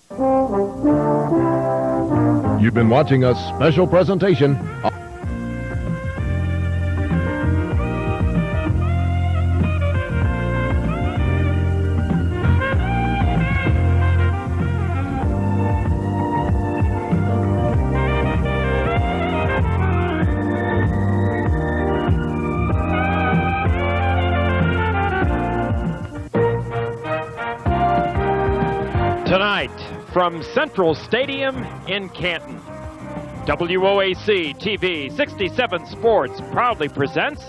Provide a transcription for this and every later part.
You've been watching a special presentation. Tonight, from Central Stadium in Canton, WOAC TV 67 Sports proudly presents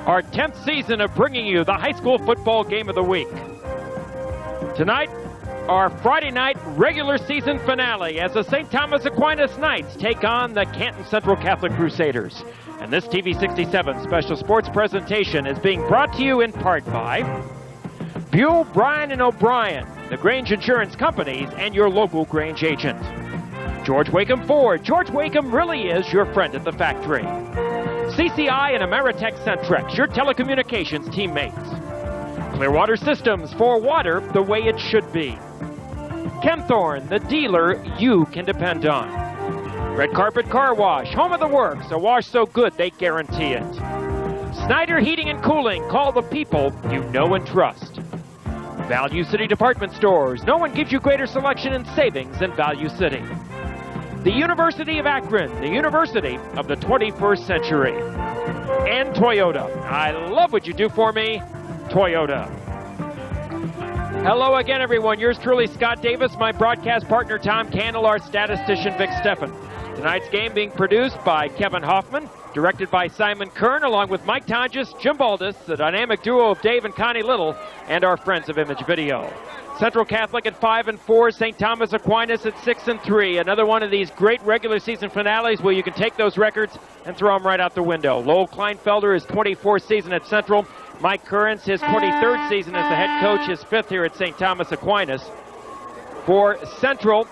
our 10th season of bringing you the high school football game of the week. Tonight, our Friday night regular season finale as the St. Thomas Aquinas Knights take on the Canton Central Catholic Crusaders. And this TV 67 special sports presentation is being brought to you in part by Buell, Bryan & O'Brien, the Grange Insurance Companies, and your local Grange agent. George Wakeham Ford. George Wakeham really is your friend at the factory. CCI and Ameritech Centrex, your telecommunications teammates. Clearwater Systems, for water the way it should be. Kempthorne, the dealer you can depend on. Red Carpet Car Wash, home of the works, a wash so good they guarantee it. Snyder Heating and Cooling, call the people you know and trust. Value City Department Stores. No one gives you greater selection and savings than Value City. The University of Akron, the University of the 21st century. And Toyota. I love what you do for me, Toyota. Hello again, everyone. Yours truly, Scott Davis, my broadcast partner, Tom Candle, our statistician, Vic Steffen. Tonight's game being produced by Kevin Hoffman, directed by Simon Kern, along with Mike Tonjes, Jim Baldus, the dynamic duo of Dave and Connie Little, and our friends of Image Video. Central Catholic at 5-4, St. Thomas Aquinas at 6-3. Another one of these great regular season finales where you can take those records and throw them right out the window. Lowell Kleinfelder, his 24th season at Central. Mike Currens, his 23rd season as the head coach, his 5th here at St. Thomas Aquinas. For Central,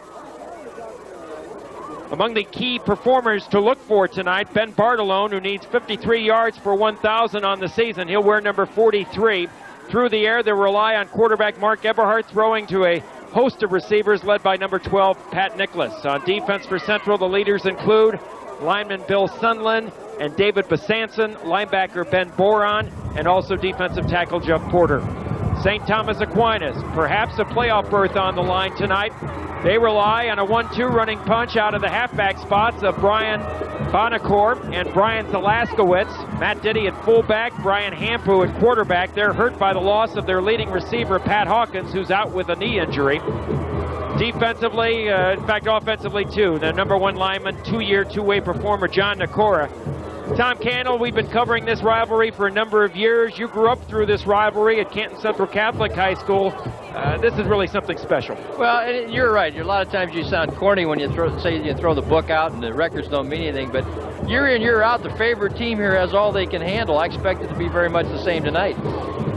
among the key performers to look for tonight, Ben Bartolone, who needs 53 yards for 1,000 on the season. He'll wear number 43. Through the air, they'll rely on quarterback Mark Eberhardt, throwing to a host of receivers led by number 12, Pat Nicholas. On defense for Central, the leaders include lineman Bill Sunland and David Besanson, linebacker Ben Boron, and also defensive tackle Jeff Porter. St. Thomas Aquinas, perhaps a playoff berth on the line tonight. They rely on a 1-2 running punch out of the halfback spots of Brian Bonacore and Brian Zalaskowitz. Matt Diddy at fullback, Brian Hampu at quarterback. They're hurt by the loss of their leading receiver, Pat Hawkins, who's out with a knee injury. Defensively, in fact, offensively too, the number 1 lineman, 2-year, two-way performer, John Nakora. Tom Candle, we've been covering this rivalry for a number of years. You grew up through this rivalry at Canton Central Catholic High School. This is really something special. Well, you're right. A lot of times you sound corny when you throw the book out and the records don't mean anything, but year in, year out, the favorite team here has all they can handle. I expect it to be very much the same tonight.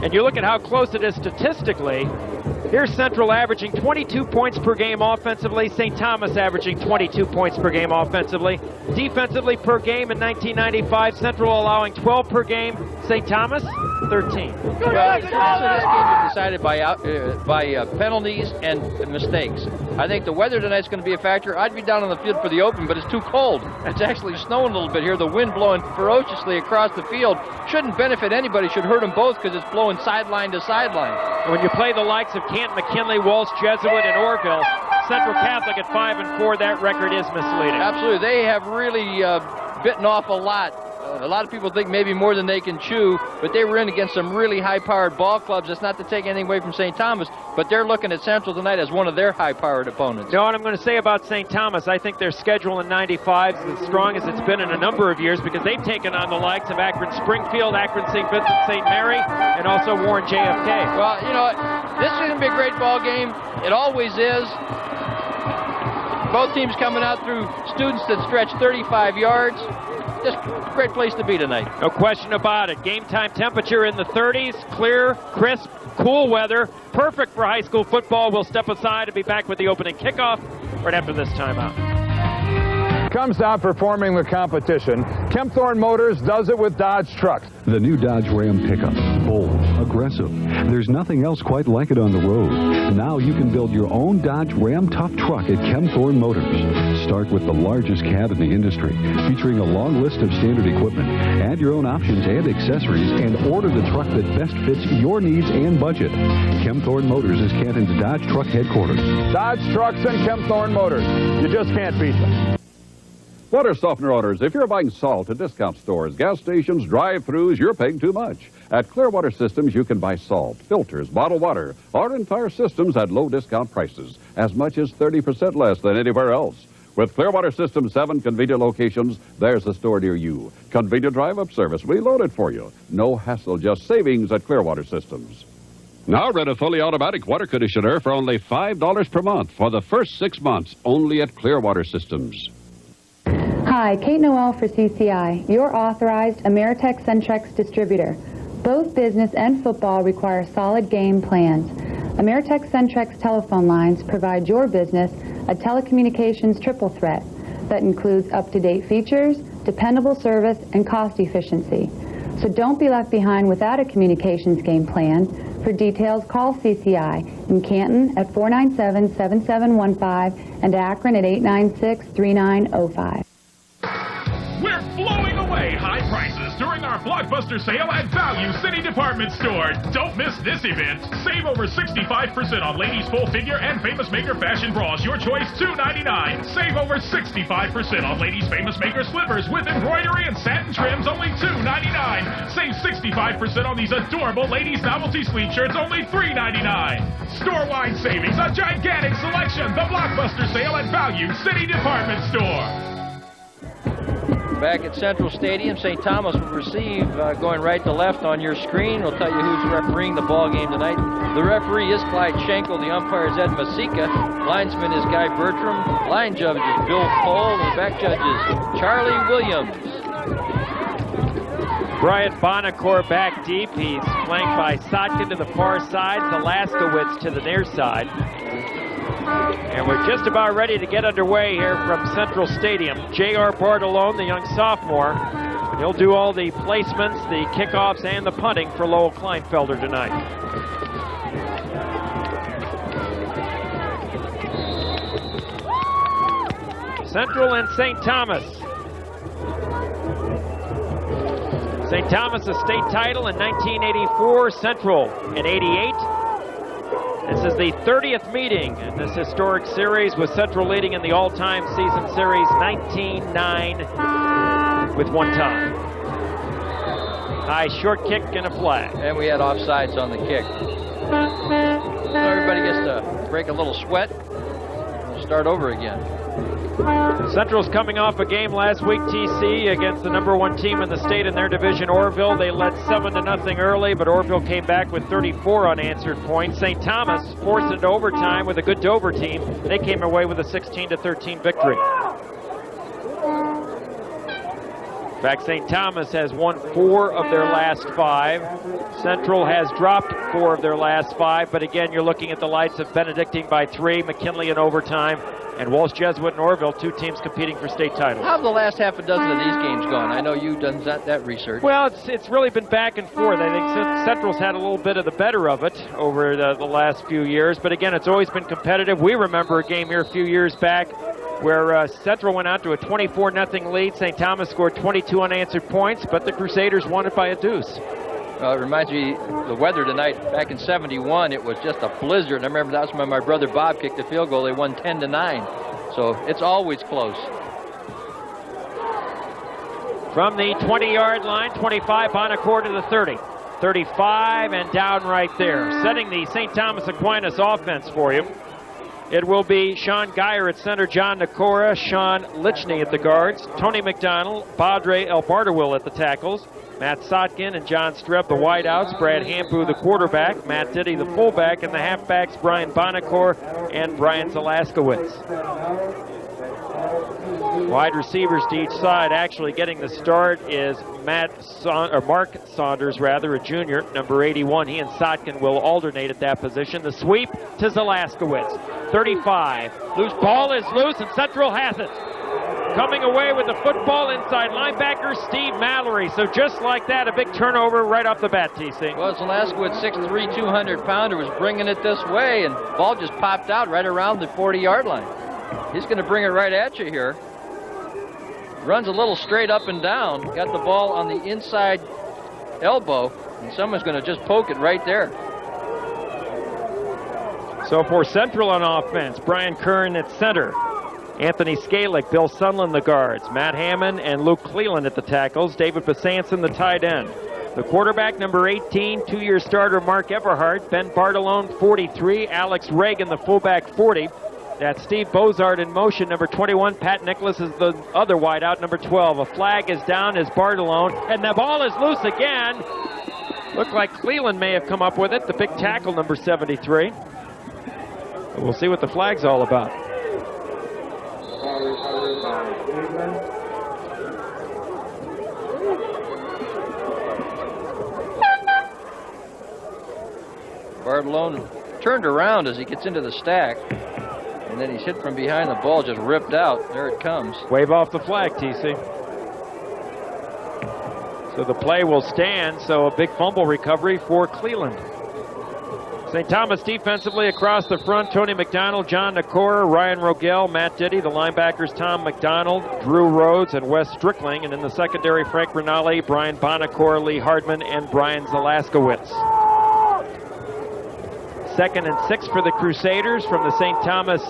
And you look at how close it is statistically. Here's Central averaging 22 points per game offensively. St. Thomas averaging 22 points per game offensively. Defensively per game in 1995, Central allowing 12 per game. St. Thomas, 13. Well, this game is decided by penalties and mistakes. I think the weather tonight's going to be a factor. I'd be down on the field for the open, but it's too cold. It's actually snowing a little bit here. The wind blowing ferociously across the field shouldn't benefit anybody. Should hurt them both because it's blowing sideline to sideline. When you play the likes of Canton, McKinley, Walsh, Jesuit, and Orville, Central Catholic at 5-4, that record is misleading. Absolutely. They have really bitten off a lot. A lot of people think maybe more than they can chew, but they were in against some really high-powered ball clubs. That's not to take anything away from St. Thomas, but they're looking at Central tonight as one of their high-powered opponents. You know what I'm going to say about St. Thomas? I think their schedule in 95 is as strong as it's been in a number of years because they've taken on the likes of Akron Springfield, Akron St. Vincent St. Mary, and also Warren JFK. Well, you know, this is going to be a great ball game. It always is. Both teams coming out through students that stretch 35 yards. Just a great place to be tonight. No question about it. Game time temperature in the 30s. Clear, crisp, cool weather. Perfect for high school football. We'll step aside and be back with the opening kickoff right after this timeout. Comes out performing the competition. Kempthorne Motors does it with Dodge trucks. The new Dodge Ram pickup. bold, aggressive. There's nothing else quite like it on the road. Now you can build your own Dodge Ram Tough truck at Chemthorne Motors. Start with the largest cab in the industry, featuring a long list of standard equipment. Add your own options and accessories and order the truck that best fits your needs and budget. Chemthorne Motors is Canton's Dodge Truck headquarters. Dodge Trucks and Chemthorne Motors. You just can't beat them. Water softener owners, if you're buying salt at discount stores, gas stations, drive-thrus, you're paying too much. At Clearwater Systems, you can buy salt, filters, bottled water, or entire systems at low discount prices, as much as 30% less than anywhere else. With Clearwater Systems' 7 convenient locations, there's a store near you. Convenient drive-up service. We load it for you. No hassle, just savings at Clearwater Systems. Now rent a fully automatic water conditioner for only $5 per month for the first 6 months, only at Clearwater Systems. Hi, Kate Noel for CCI, your authorized Ameritech Centrex distributor. Both business and football require solid game plans. Ameritech Centrex telephone lines provide your business a telecommunications triple threat that includes up-to-date features, dependable service, and cost efficiency. So don't be left behind without a communications game plan. For details, call CCI in Canton at 497-7715 and Akron at 896-3905. We're blowing away high prices during our blockbuster sale at Value City Department Store. Don't miss this event. Save over 65% on ladies' full figure and Famous Maker fashion bras. Your choice, $2.99. Save over 65% on ladies' Famous Maker slippers with embroidery and satin trims, only $2.99. Save 65% on these adorable ladies' novelty sweatshirts, only $3.99. Store-wide savings, a gigantic selection. The blockbuster sale at Value City Department Store. Back at Central Stadium, St. Thomas will receive, going right to left on your screen. We'll tell you who's refereeing the ball game tonight. The referee is Clyde Schenkel. The umpire is Ed Masika. Linesman is Guy Bertram. Line judge is Bill Cole. And the back judge is Charlie Williams. Brian Bonacore back deep. He's flanked by Sotkin to the far side, Zalaskowitz to the near side. And we're just about ready to get underway here from Central Stadium. J.R. Bartolone, the young sophomore, he'll do all the placements, the kickoffs, and the punting for Lowell Kleinfelder tonight. Central and St. Thomas. St. Thomas a state title in 1984, Central in 88. This is the 30th meeting in this historic series, with Central leading in the all-time season series 19-9 with one tie. High short kick and a flag. And we had offsides on the kick. So everybody gets to break a little sweat. We'll start over again. Central's coming off a game last week, TC, against the #1 team in the state in their division, Orville. They led 7-0 early, but Orville came back with 34 unanswered points. St. Thomas forced it to overtime with a good Dover team. They came away with a 16-13 victory. In fact, St. Thomas has won 4 of their last 5. Central has dropped 4 of their last 5, but again, you're looking at the likes of Benedictine by 3, McKinley in overtime, and Walsh Jesuit and Orville, 2 teams competing for state titles. How have the last half a dozen of these games gone? I know you've done that research. Well, it's really been back and forth. I think Central's had a little bit of the better of it over the last few years, but again, it's always been competitive. We remember a game here a few years back where Central went out to a 24-0 lead. St. Thomas scored 22 unanswered points, but the Crusaders won it by a deuce. It reminds me the weather tonight. Back in '71, it was just a blizzard. I remember that was when my brother Bob kicked the field goal. They won 10-9. So it's always close. From the 20-yard line, 25 Bonacore to the 30. 35 and down right there. Setting the St. Thomas Aquinas offense for you. It will be Sean Geyer at center, John Nakora, Sean Lichney at the guards, Tony McDonald, Badre Elbartawil at the tackles, Matt Sotkin and John Streb, the wideouts, Brad Hampu, the quarterback, Matt Diddy, the fullback, and the halfbacks, Brian Bonacore and Brian Zalaskowitz. Wide receivers to each side. Actually getting the start is Mark Saunders, a junior, number 81. He and Sotkin will alternate at that position. The sweep to Zalaskowitz. 35. Loose ball is loose, and Central has it. coming away with the football inside linebacker Steve Mallory. So just like that, a big turnover right off the bat, TC. Well, Zalaskowicz, 6'3", 200-pounder, was bringing it this way, and ball just popped out right around the 40-yard line. He's going to bring it right at you here. Runs a little straight up and down. Got the ball on the inside elbow, and someone's going to just poke it right there. So for Central on offense, Brian Kern at center. Anthony Skalick, Bill Sunland the guards. Matt Hammond and Luke Cleland at the tackles. David Besanson the tight end. The quarterback, number 18, two-year starter Mark Everhart. Ben Bartolone, 43. Alex Reagan, the fullback, 40. That's Steve Bozard in motion, number 21. Pat Nicholas is the other wideout, number 12. A flag is down as Bartolone, and the ball is loose again. Looked like Cleland may have come up with it, the big tackle, number 73. We'll see what the flag's all about. Bartolone turned around as he gets into the stack, and then he's hit from behind. The ball just ripped out. There it comes. Wave off the flag, TC. So the play will stand, so a big fumble recovery for Cleland. St. Thomas defensively across the front, Tony McDonald, John Nakora, Ryan Rogel, Matt Diddy. The linebackers, Tom McDonald, Drew Rhodes, and Wes Strickling. And in the secondary, Frank Rinaldi, Brian Bonacor, Lee Hardman, and Brian Zalaskowicz. 2nd and 6 for the Crusaders from the St. Thomas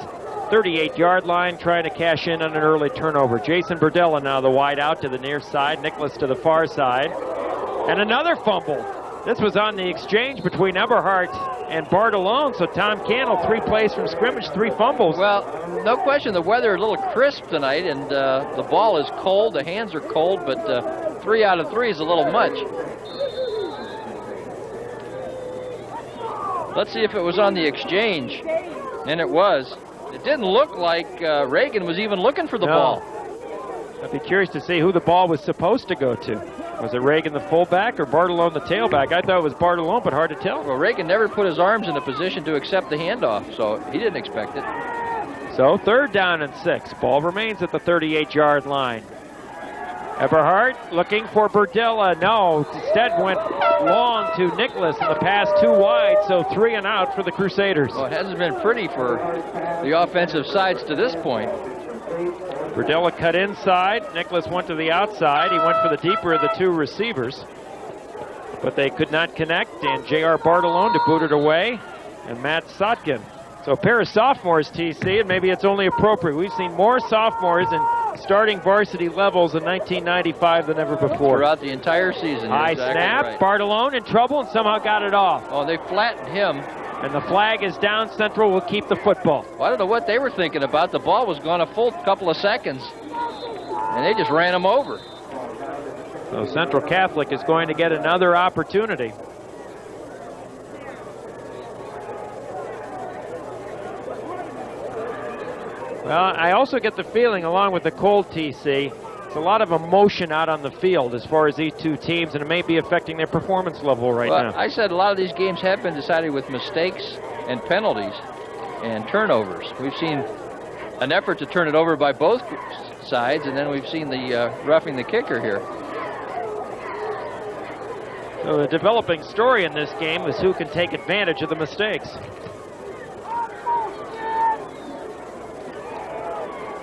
38-yard line, trying to cash in on an early turnover. Jason Burdella now the wide out to the near side, Nicholas to the far side. And another fumble. This was on the exchange between Eberhardt and Bartolone, so Tom Cannell, 3 plays from scrimmage, 3 fumbles. Well, no question, the weather is a little crisp tonight, and the ball is cold, the hands are cold, but 3 out of 3 is a little much. Let's see if it was on the exchange, and it was. It didn't look like Reagan was even looking for the ball. I'd be curious to see who the ball was supposed to go to. Was it Reagan the fullback or Bartolone the tailback? I thought it was Bartolone, but hard to tell. Well, Reagan never put his arms in a position to accept the handoff, so he didn't expect it. So 3rd down and 6. Ball remains at the 38-yard line. Eberhardt looking for Burdella. No, instead went long to Nicholas in the pass too wide, so 3 and out for the Crusaders. Well, it hasn't been pretty for the offensive sides to this point. Burdella cut inside. Nicholas went to the outside. He went for the deeper of the 2 receivers, but they could not connect, and J.R. Bartolone to boot it away, and Matt Sotkin. So a pair of sophomores, TC, and maybe it's only appropriate. We've seen more sophomores in starting varsity levels in 1995 than ever before. Throughout the entire season. High exactly snap, right. Bartolone in trouble and somehow got it off. Oh, they flattened him. And the flag is down. Central will keep the football. Well, I don't know what they were thinking about. The ball was gone a full couple of seconds, and they just ran him over. So Central Catholic is going to get another opportunity. Well, I also get the feeling, along with the cold, TC, it's a lot of emotion out on the field as far as these 2 teams, and it may be affecting their performance level right now. I said a lot of these games have been decided with mistakes and penalties and turnovers. We've seen an effort to turn it over by both sides, and then we've seen the roughing the kicker here. So the developing story in this game is who can take advantage of the mistakes.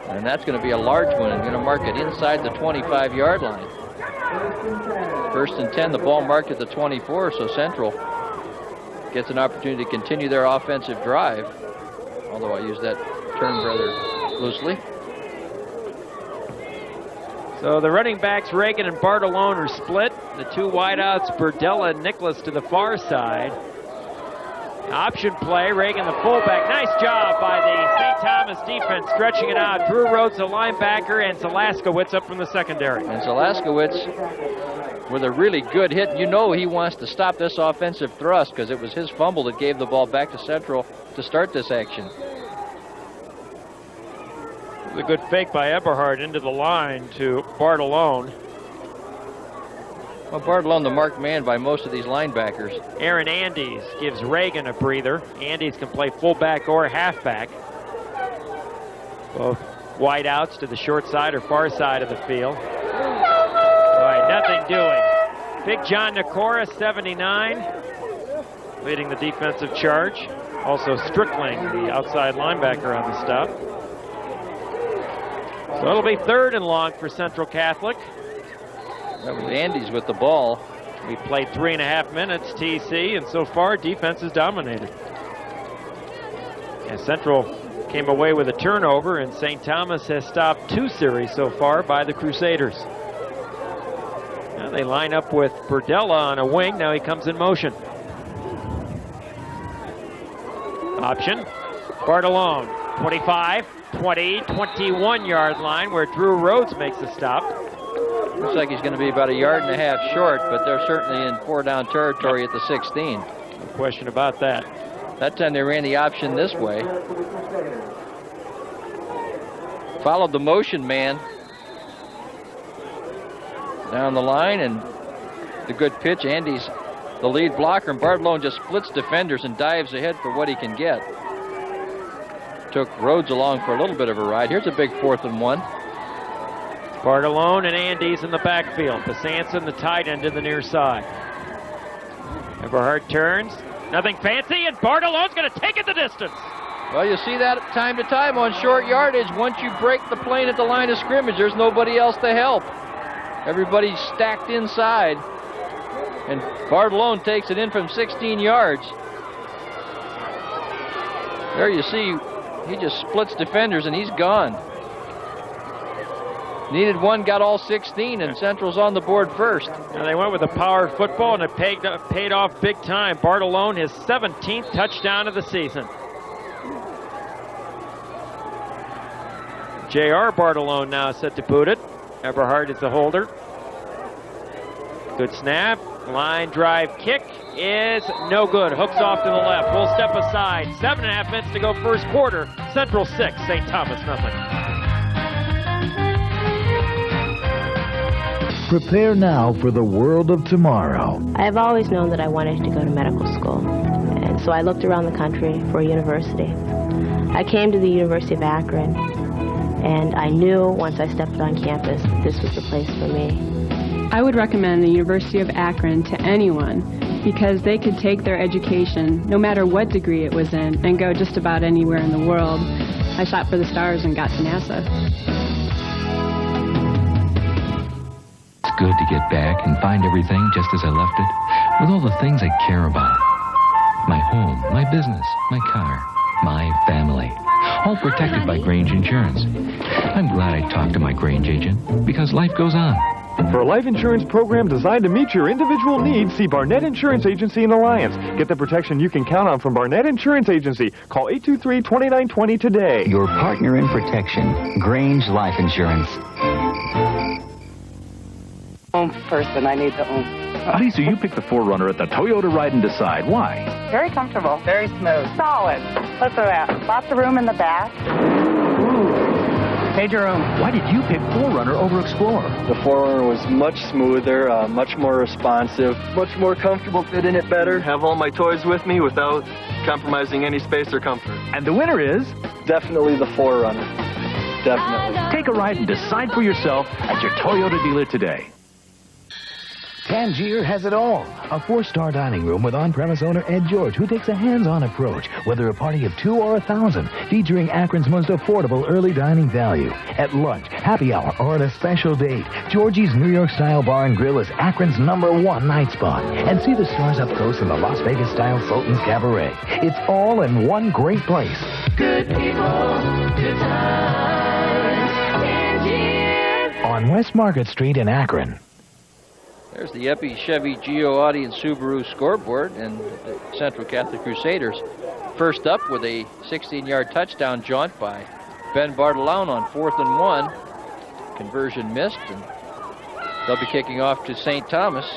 And that's going to be a large one. I'm going to mark it inside the 25-yard line. 1st and 10, the ball marked at the 24, so Central gets an opportunity to continue their offensive drive, although I use that term rather loosely. So the running backs, Reagan and Bartolone, are split. The 2 wideouts, Burdella and Nicholas, to the far side. Option play, Reagan the fullback. Nice job by the St. Thomas defense, stretching it out. Drew Rhodes, the linebacker, and Zalaskowicz up from the secondary. And Zalaskowicz with a really good hit. You know he wants to stop this offensive thrust because it was his fumble that gave the ball back to Central to start this action. It was a good fake by Eberhardt into the line to Bartolone. Well, Bartolone, the marked man by most of these linebackers. Aaron Andes gives Reagan a breather. Andes can play fullback or halfback. Both wide outs to the short side or far side of the field. All right, nothing doing. Big John Nakora, 79, leading the defensive charge. Also Strickling, the outside linebacker, on the stop. So it'll be 3rd and long for Central Catholic. That was Andes with the ball. We played 3.5 minutes, TC, and so far defense has dominated. And Central came away with a turnover, and St. Thomas has stopped 2 series so far by the Crusaders. Now they line up with Burdella on a wing. Now he comes in motion. Option. Bartolone, 25, 20, 21-yard line where Drew Rhodes makes a stop. Looks like he's going to be about 1.5 yards short, but they're certainly in 4-down territory at the 16. No question about that. That time they ran the option this way. Followed the motion man down the line, and the good pitch. Andy's the lead blocker, and Bartolone just splits defenders and dives ahead for what he can get. Took Rhodes along for a little bit of a ride. Here's a big 4th and 1. Bartolone and Andes in the backfield. Besanson, the tight end, in the near side. Eberhard turns. Nothing fancy, and Bartolone's going to take it the distance. Well, you see that time to time on short yardage. Once you break the plane at the line of scrimmage, there's nobody else to help. Everybody's stacked inside. And Bartolone takes it in from 16 yards. There you see, he just splits defenders and he's gone. Needed one, got all 16, and Central's on the board first. Now they went with a power football, and it paid off big time. Bartolone, his 17th touchdown of the season. J.R. Bartolone now set to boot it. Eberhard is the holder. Good snap. Line drive kick is no good. Hooks off to the left. Full step aside. 7.5 minutes to go first quarter. Central 6, St. Thomas nothing. Prepare now for the world of tomorrow. I have always known that I wanted to go to medical school, and so I looked around the country for a university. I came to the University of Akron, and I knew once I stepped on campus that this was the place for me. I would recommend the University of Akron to anyone because they could take their education, no matter what degree it was in, and go just about anywhere in the world. I shot for the stars and got to NASA. It's good to get back and find everything just as I left it, with all the things I care about. My home, my business, my car, my family, all protected by Grange Insurance. I'm glad I talked to my Grange agent, because life goes on. For a life insurance program designed to meet your individual needs, see Barnett Insurance Agency in Alliance. Get the protection you can count on from Barnett Insurance Agency. Call 823-2920 today. Your partner in protection, Grange Life Insurance. Person, I need to own. Lisa, you picked the 4Runner at the Toyota Ride and Decide. Why? Very comfortable, very smooth, solid. Look at that. Lots of room in the back. Major room. Why did you pick 4Runner over Explorer? The 4Runner was much smoother, much more responsive, much more comfortable, fit in it better, have all my toys with me without compromising any space or comfort. And the winner is? Definitely the 4Runner. Definitely. Take a ride and decide for yourself at your Toyota dealer today. Tangier has it all. A 4-star dining room with on-premise owner Ed George, who takes a hands-on approach, whether a party of 2 or 1,000, featuring Akron's most affordable early dining value. At lunch, happy hour, or on a special date, Georgie's New York-style bar and grill is Akron's #1 night spot. And see the stars up close in the Las Vegas-style Sultan's Cabaret. It's all in one great place. Good people, good times, Tangier. On West Market Street in Akron. There's the Epi, Chevy, Geo, Audi, and Subaru scoreboard, and the Central Catholic Crusaders first up with a 16-yard touchdown jaunt by Ben Bartolone on 4th and 1. Conversion missed, and they'll be kicking off to St. Thomas.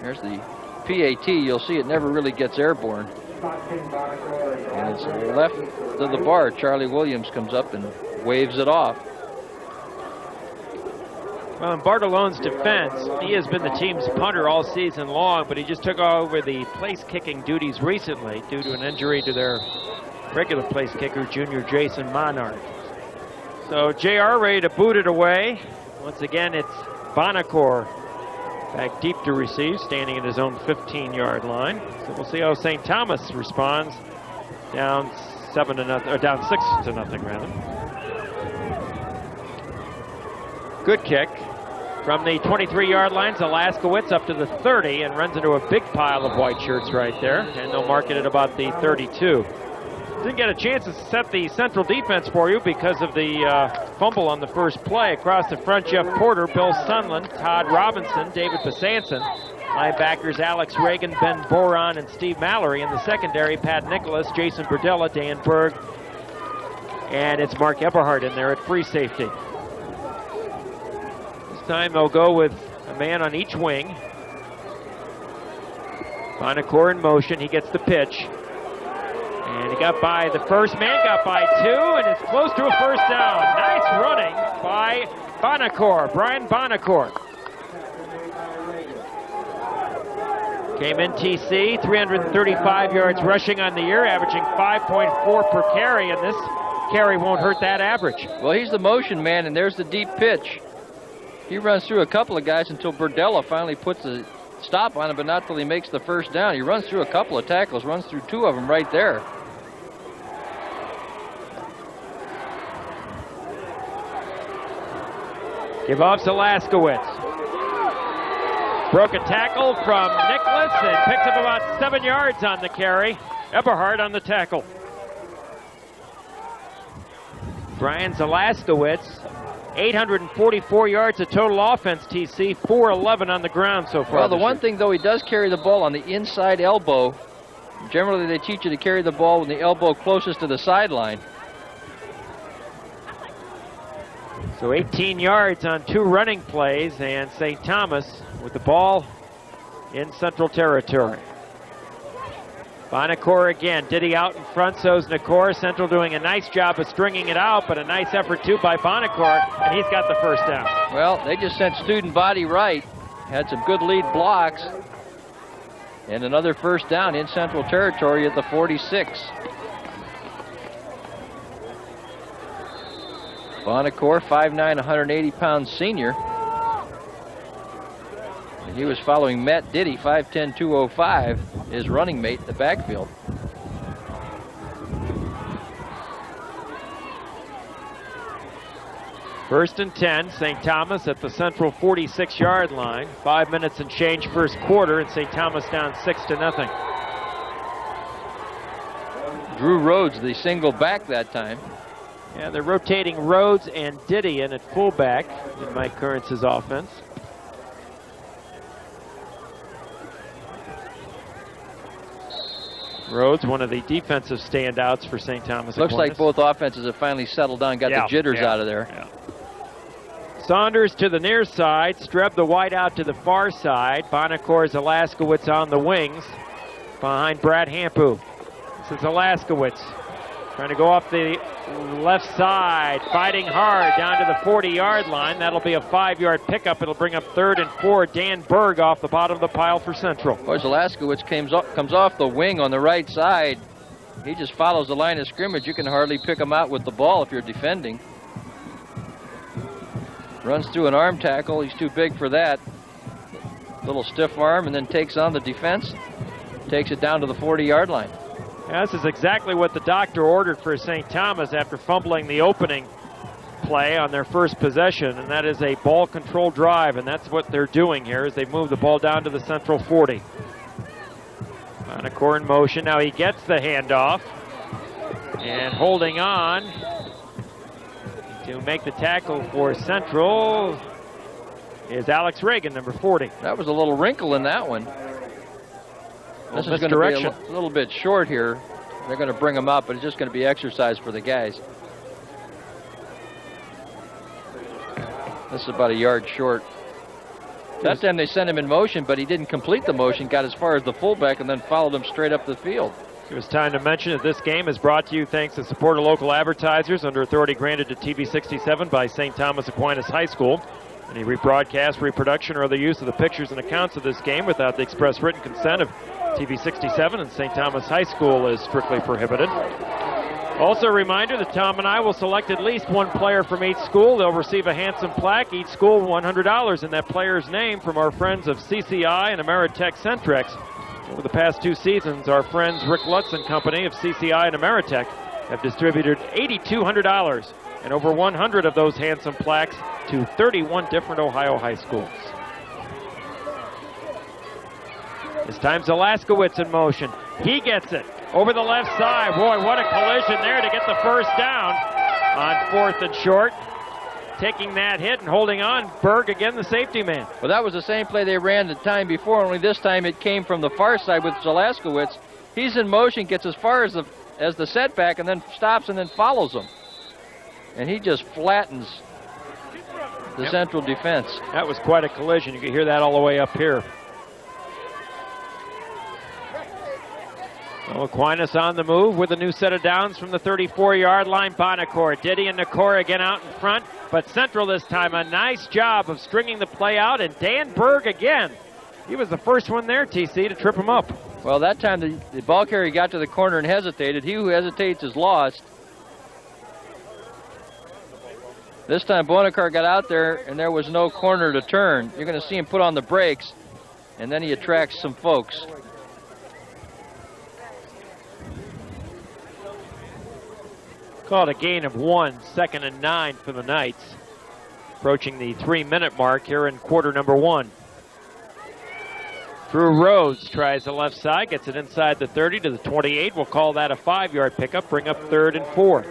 There's the PAT. You'll see it never really gets airborne. And it's left of the bar. Charlie Williams comes up and waves it off. Well, in Bartolone's defense, he has been the team's punter all season long, but he just took over the place-kicking duties recently due to an injury to their regular place kicker, junior Jason Monarch. So JR ready to boot it away. Once again, it's Bonacore back deep to receive, standing at his own 15-yard line. So we'll see how St. Thomas responds. Down 7-0, or down 6-0 rather. Good kick from the 23-yard line. Alaskowitz up to the 30 and runs into a big pile of white shirts right there, and they'll mark it at about the 32. Didn't get a chance to set the Central defense for you because of the fumble on the first play. Across the front, Jeff Porter, Bill Sunland, Todd Robinson, David Besanson. Linebackers Alex Reagan, Ben Boron, and Steve Mallory. In the secondary, Pat Nicholas, Jason Burdella, Dan Berg, and it's Mark Eberhardt in there at free safety. This time they'll go with a man on each wing. Bonacore in motion, he gets the pitch. And he got by the first man, got by two, and it's close to a first down. Nice running by Bonacore, Brian Bonacore. Came in TC, 335 yards rushing on the year, averaging 5.4 per carry, and this carry won't hurt that average. Well, he's the motion man, and there's the deep pitch. He runs through a couple of guys until Burdella finally puts a stop on him, but not till he makes the first down. He runs through a couple of tackles, runs through two of them right there. Give off Alaskowitz. Broke a tackle from Nicholas and picked up about 7 yards on the carry. Eberhardt on the tackle. Brian Alaskowitz, 844 yards of total offense, TC, 411 on the ground so far. Well, the one thing, though, he does carry the ball on the inside elbow. Generally, they teach you to carry the ball with the elbow closest to the sideline. So 18 yards on 2 running plays, and St. Thomas with the ball in Central Territory. Bonacore again. Diddy out in front, so's Nakor. Central doing a nice job of stringing it out, but a nice effort too by Bonacore, and he's got the first down. Well, they just sent student body right. Had some good lead blocks. And another first down in Central Territory at the 46. Bonacore, 5'9", 180-pound senior. And he was following Matt Diddy, 5'10", 205, his running mate in the backfield. First and 10, St. Thomas at the Central 46-yard line. 5 minutes and change first quarter, and St. Thomas down 6-0. Drew Rhodes, the single back that time. Yeah, they're rotating Rhodes and Diddy in at fullback in Mike Currance's offense. Rhodes, one of the defensive standouts for St. Thomas. Looks like both offenses have finally settled down, got the jitters out of there. Yeah. Saunders to the near side, Streb the wide out to the far side. Bonacore's Alaskowitz on the wings behind Brad Hampu. This is Alaskowitz trying to go off the left side, fighting hard down to the 40-yard line. That'll be a 5-yard pickup. It'll bring up 3rd and 4. Dan Berg off the bottom of the pile for Central. Of course, Alaskowitz comes off the wing on the right side. He just follows the line of scrimmage. You can hardly pick him out with the ball if you're defending. Runs through an arm tackle. He's too big for that. Little stiff arm, and then takes on the defense. Takes it down to the 40-yard line. Yeah, this is exactly what the doctor ordered for St. Thomas after fumbling the opening play on their first possession, and that is a ball control drive, and that's what they're doing here as they move the ball down to the Central 40. Bonacore in motion. Now he gets the handoff, and holding on to make the tackle for Central is Alex Reagan, number 40. That was a little wrinkle in that one. This is going to be a little bit short here. They're going to bring him up, but it's just going to be exercise for the guys. This is about a yard short. That time they sent him in motion, but he didn't complete the motion, got as far as the fullback, and then followed him straight up the field. It was time to mention that this game is brought to you thanks to support of local advertisers under authority granted to TV 67 by St. Thomas Aquinas High School. Any rebroadcast, reproduction, or other use of the pictures and accounts of this game without the express written consent of TV 67 and St. Thomas High School is strictly prohibited. Also a reminder that Tom and I will select at least one player from each school. They'll receive a handsome plaque, each school $100 in that player's name from our friends of CCI and Ameritech Centrex. Over the past 2 seasons, our friends Rick Lutz and company of CCI and Ameritech have distributed $8,200 and over 100 of those handsome plaques to 31 different Ohio high schools. This time Zalaskowitz in motion. He gets it over the left side. Boy, what a collision there to get the first down on 4th and short. Taking that hit and holding on, Berg again, the safety man. Well, that was the same play they ran the time before, only this time it came from the far side with Zalaskowitz. He's in motion, gets as far as the setback, and then stops and then follows him. And he just flattens the central defense. That was quite a collision. You could hear that all the way up here. So Aquinas on the move with a new set of downs from the 34-yard line. Bonacore, Diddy and Nakor again out in front, but Central this time a nice job of stringing the play out, and Dan Berg again. He was the first one there, TC, to trip him up. Well, that time the ball carrier got to the corner and hesitated. He who hesitates is lost. This time Bonacore got out there and there was no corner to turn. You're going to see him put on the brakes, and then he attracts some folks. Called a gain of 1, 2nd and 9 for the Knights. Approaching the 3-minute mark here in quarter number 1. Drew Rhodes tries the left side, gets it inside the 30 to the 28. We'll call that a 5-yard pickup, bring up 3rd and 4.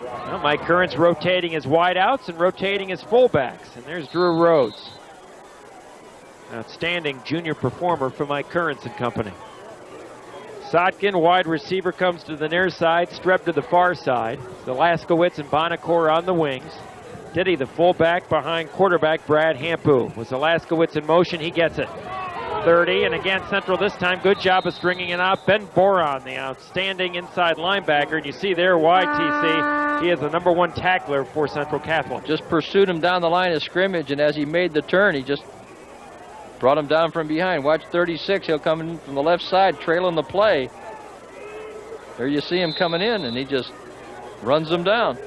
Well, Mike Curran's rotating his wideouts and rotating his fullbacks. And there's Drew Rhodes. Outstanding junior performer for Mike Curran's and company. Sotkin, wide receiver, comes to the near side. Streb to the far side. Zalaskowitz and Bonacore on the wings. Diddy, the fullback, behind quarterback Brad Hampu. With Zalaskowitz in motion, he gets it. 30, and again, Central this time. Good job of stringing it out. Ben Boron, the outstanding inside linebacker. And you see there why, TC, he is the #1 tackler for Central Catholic. Just pursued him down the line of scrimmage, and as he made the turn, he just brought him down from behind. Watch 36. He'll come in from the left side, trailing the play. There you see him coming in, and he just runs them down.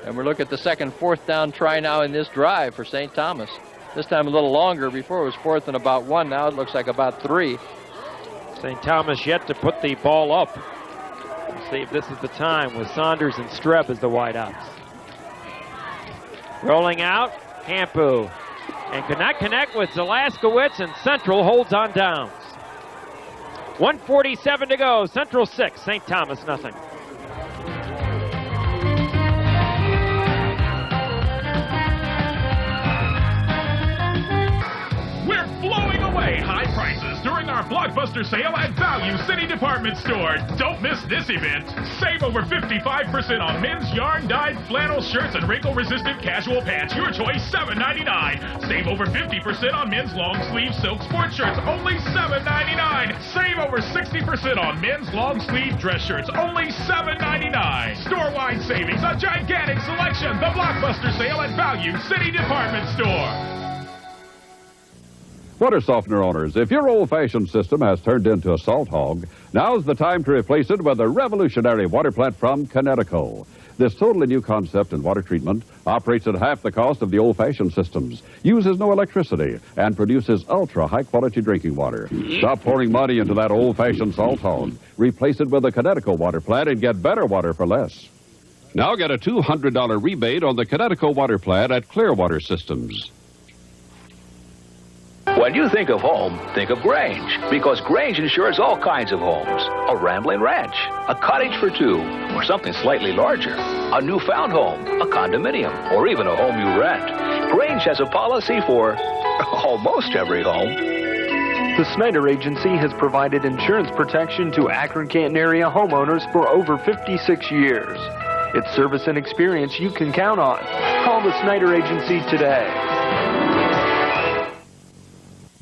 And we're looking at the second 4th down try now in this drive for St. Thomas. This time a little longer. Before it was 4th and about 1. Now it looks like about 3. St. Thomas yet to put the ball up. We'll see if this is the time with Saunders and Streb as the wideouts. Rolling out, Hampu. And could not connect with Zalaskowitz, and Central holds on downs. 1:47 to go. Central 6, St. Thomas nothing. We're blowing away high prices during our blockbuster sale at Value City Department Store. Don't miss this event. Save over 55% on men's yarn-dyed flannel shirts and wrinkle-resistant casual pants. Your choice, $7.99. Save over 50% on men's long-sleeve silk sport shirts, only $7.99. Save over 60% on men's long-sleeve dress shirts, only $7.99. Store-wide savings, a gigantic selection. The blockbuster sale at Value City Department Store. Water softener owners, if your old-fashioned system has turned into a salt hog, now's the time to replace it with a revolutionary water plant from Connecticut. This totally new concept in water treatment operates at half the cost of the old-fashioned systems, uses no electricity, and produces ultra-high-quality drinking water. Stop pouring money into that old-fashioned salt hog. Replace it with a Connecticut water plant and get better water for less. Now get a $200 rebate on the Connecticut water plant at Clearwater Systems. When you think of home, think of Grange, because Grange insures all kinds of homes. A rambling ranch, a cottage for 2, or something slightly larger. A newfound home, a condominium, or even a home you rent. Grange has a policy for almost every home. The Snyder Agency has provided insurance protection to Akron-Canton area homeowners for over 56 years. It's service and experience you can count on. Call the Snyder Agency today.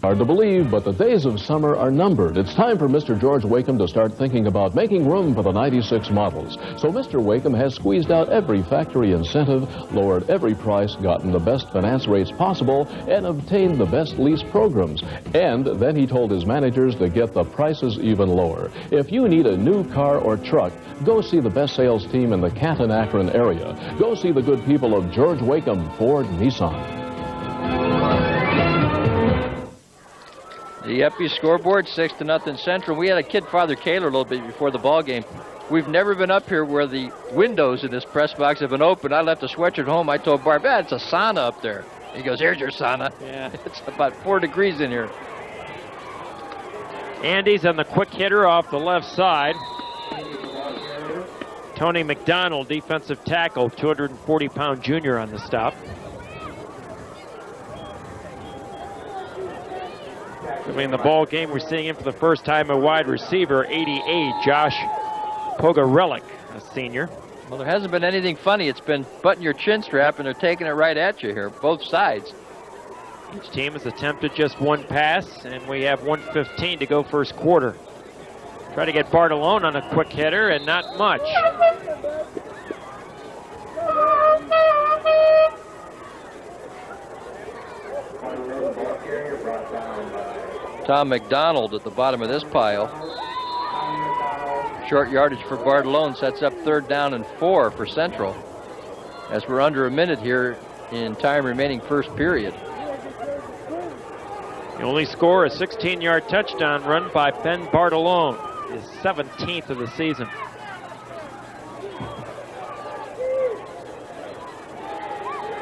Hard to believe, but the days of summer are numbered. It's time for Mr. George Wakeham to start thinking about making room for the 96 models. So Mr. Wakeham has squeezed out every factory incentive, lowered every price, gotten the best finance rates possible, and obtained the best lease programs. And then he told his managers to get the prices even lower. If you need a new car or truck, go see the best sales team in the Canton-Akron area. Go see the good people of George Wakeham Ford Nissan. The Epi scoreboard, 6-0 Central. We had a kid, Father Kaler, a little bit before the ball game. We've never been up here where the windows in this press box have been open. I left a sweatshirt home. I told Barb, it's a sauna up there. He goes, here's your sauna. Yeah, it's about 4 degrees in here. Andy's on the quick hitter off the left side. Tony McDonald, defensive tackle, 240-pound junior on the stop. In the ball game, we're seeing him for the first time a wide receiver, 88, Josh Pogorelic, a senior. Well, there hasn't been anything funny. It's been button your chin strap, and they're taking it right at you here, both sides. Each team has attempted just one pass, and we have 1:15 to go first quarter. Try to get Bartolone on a quick hitter, and not much. Tom McDonald at the bottom of this pile. Short yardage for Bartolone sets up 3rd down and 4 for Central, as we're under a minute here in time remaining first period. The only score, a 16-yard touchdown run by Ben Bartolone, his 17th of the season.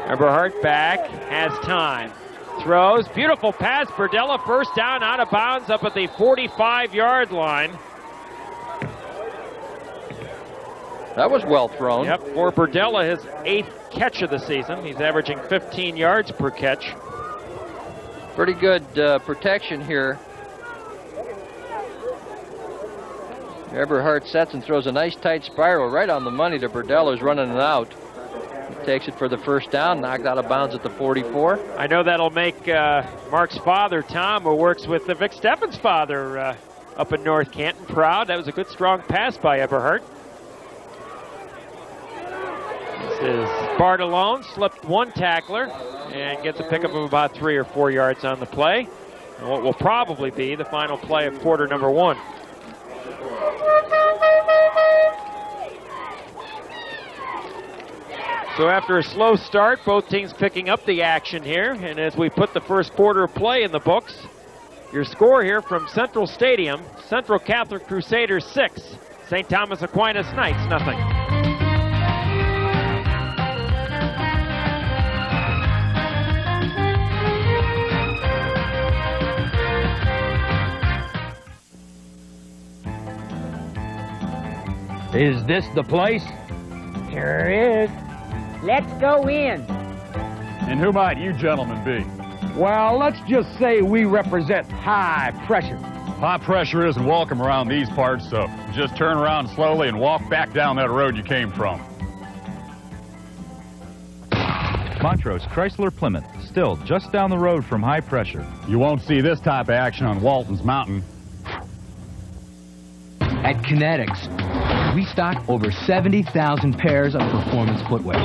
Eberhardt back, has time. Throws, beautiful pass, Berdella first down, out of bounds up at the 45-yard line. That was well thrown. Yep, for Berdella, his 8th catch of the season. He's averaging 15 yards per catch. Pretty good protection here. Eberhardt sets and throws a nice tight spiral right on the money to Berdella, who's running it out. He takes it for the first down, knocked out of bounds at the 44. I know that'll make Mark's father, Tom, who works with Vic Steffen's father up in North Canton, proud. That was a good, strong pass by Eberhardt. This is Bartolone, slipped one tackler, and gets a pickup of about 3 or 4 yards on the play. And what will probably be the final play of quarter number 1. So after a slow start, both teams picking up the action here. And as we put the first quarter of play in the books, your score here from Central Stadium, Central Catholic Crusaders 6, St. Thomas Aquinas Knights nothing. Is this the place? Sure is. Let's go in. And who might you gentlemen be? Well, let's just say we represent high pressure. High pressure isn't welcome around these parts, so just turn around slowly and walk back down that road you came from. Montrose Chrysler Plymouth, still just down the road from high pressure. You won't see this type of action on Walton's Mountain. At Kinetics, we stock over 70,000 pairs of performance footwear.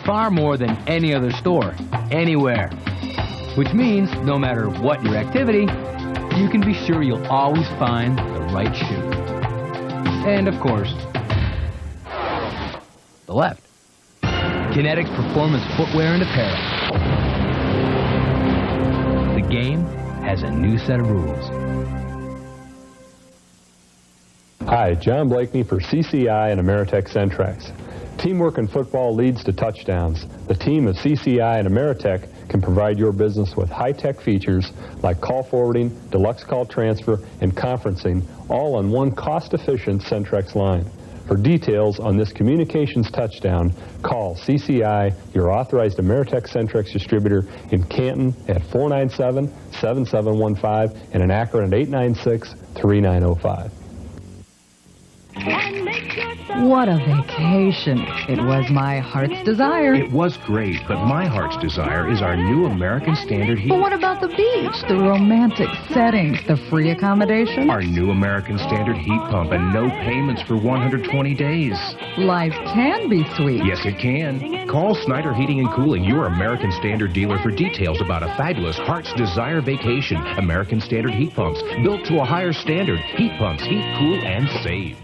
Far more than any other store, anywhere. Which means no matter what your activity, you can be sure you'll always find the right shoe. And of course, the left. Kinetics Performance Footwear and Apparel. The game has a new set of rules. Hi, John Blakeney for CCI and Ameritech Centrex. Teamwork in football leads to touchdowns. The team of CCI and Ameritech can provide your business with high-tech features like call forwarding, deluxe call transfer, and conferencing, all on one cost-efficient Centrex line. For details on this communications touchdown, call CCI, your authorized Ameritech Centrex distributor in Canton at 497-7715 and in Akron at 896-3905. And make your What a vacation. It was my heart's desire. It was great, but my heart's desire is our new American Standard heat. But what about the beach, the romantic setting, the free accommodation? Our new American Standard heat pump and no payments for 120 days. Life can be sweet. Yes, it can. Call Snyder Heating and Cooling, your American Standard dealer, for details about a fabulous heart's desire vacation. American Standard heat pumps, built to a higher standard. Heat pumps, heat, cool, and save.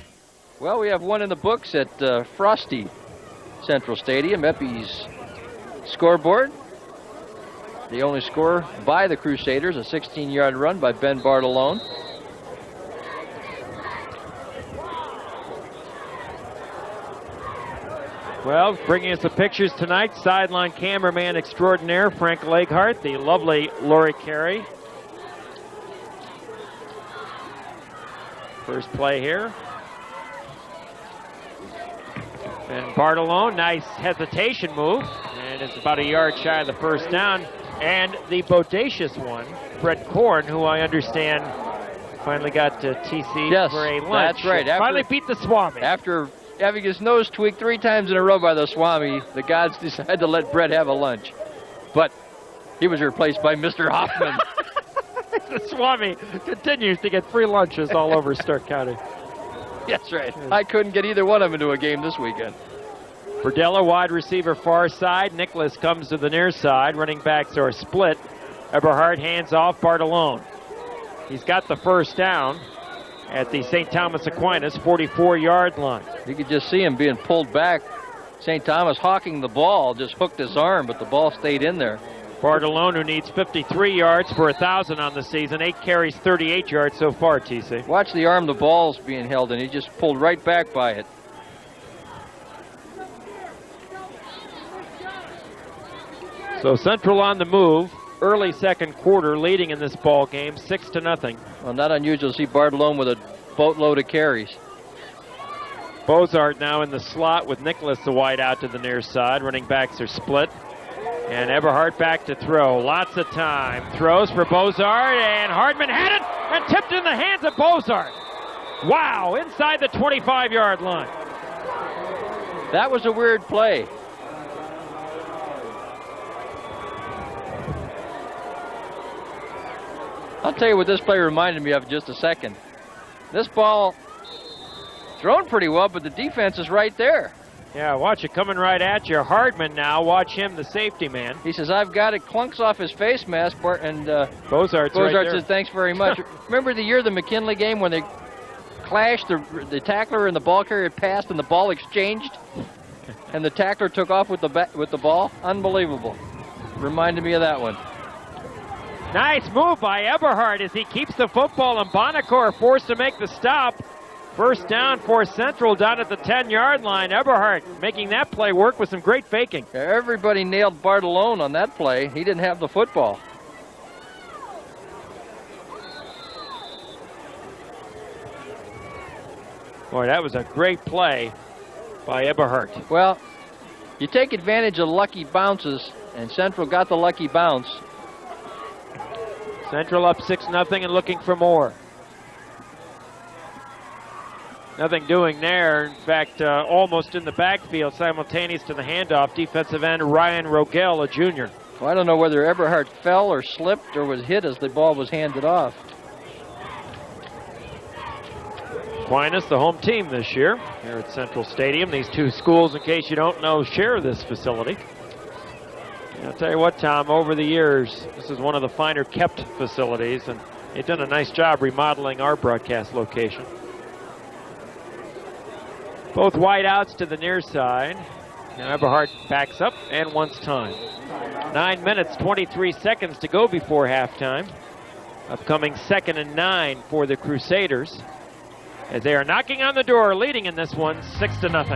Well, we have one in the books at Frosty Central Stadium, Eppie's scoreboard. The only score by the Crusaders, a 16-yard run by Ben Bartolone. Well, bringing us the pictures tonight, sideline cameraman extraordinaire Frank Leghart, the lovely Lori Carey. First play here. And Bartolone, nice hesitation move, and it's about a yard shy of the first down. And the bodacious one, Brett Korn, who I understand finally got to TC for a lunch. That's right. Finally beat the Swami. After having his nose tweaked 3 times in a row by the Swami, the gods decided to let Brett have a lunch. But he was replaced by Mr. Hoffman. The Swami continues to get free lunches all over Stark County. That's right. I couldn't get either one of them into a game this weekend. Burdella, wide receiver, far side. Nicholas comes to the near side. Running backs are split. Eberhard hands off Bartolone. He's got the first down at the St. Thomas Aquinas 44-yard line. You could just see him being pulled back. St. Thomas hawking the ball, just hooked his arm, but the ball stayed in there. Bartolone, who needs 53 yards for 1,000 on the season. 8 carries, 38 yards so far, TC. Watch the arm the ball's being held in. He just pulled right back by it. So Central on the move. Early second quarter, leading in this ball game, 6-0. Well, not unusual to see Bartolone with a boatload of carries. Bozart now in the slot with Nicholas the wide out to the near side. Running backs are split. And Eberhard back to throw. Lots of time. Throws for Bozart, and Hardman had it and tipped in the hands of Bozart. Wow, inside the 25-yard line. That was a weird play. I'll tell you what this play reminded me of in just a second. This ball thrown pretty well, but the defense is right there. Yeah, watch it coming right at you. Hardman now, watch him, the safety man. He says, I've got it, clunks off his face mask, and Bozart right says, thanks very much. Remember the year of the McKinley game when they clashed, the tackler and the ball carrier passed and the ball exchanged? And the tackler took off with the ball? Unbelievable. Reminded me of that one. Nice move by Eberhard as he keeps the football, and Bonacore forced to make the stop. First down for Central down at the 10-yard line. Eberhard making that play work with some great faking. Everybody nailed Bartolone on that play. He didn't have the football. Boy, that was a great play by Eberhard. Well, you take advantage of lucky bounces, and Central got the lucky bounce. Central up 6-0 and looking for more. Nothing doing there. In fact, almost in the backfield, simultaneous to the handoff, defensive end Ryan Rogel, a junior. Well, I don't know whether Eberhard fell or slipped or was hit as the ball was handed off. Aquinas, the home team this year here at Central Stadium. These two schools, in case you don't know, share this facility. And I'll tell you what, Tom, over the years, this is one of the finer kept facilities, and they've done a nice job remodeling our broadcast location. Both wideouts to the near side. Now Eberhard backs up and wants time. 9 minutes, 23 seconds to go before halftime. Upcoming 2nd and 9 for the Crusaders, as they are knocking on the door, leading in this one 6-0.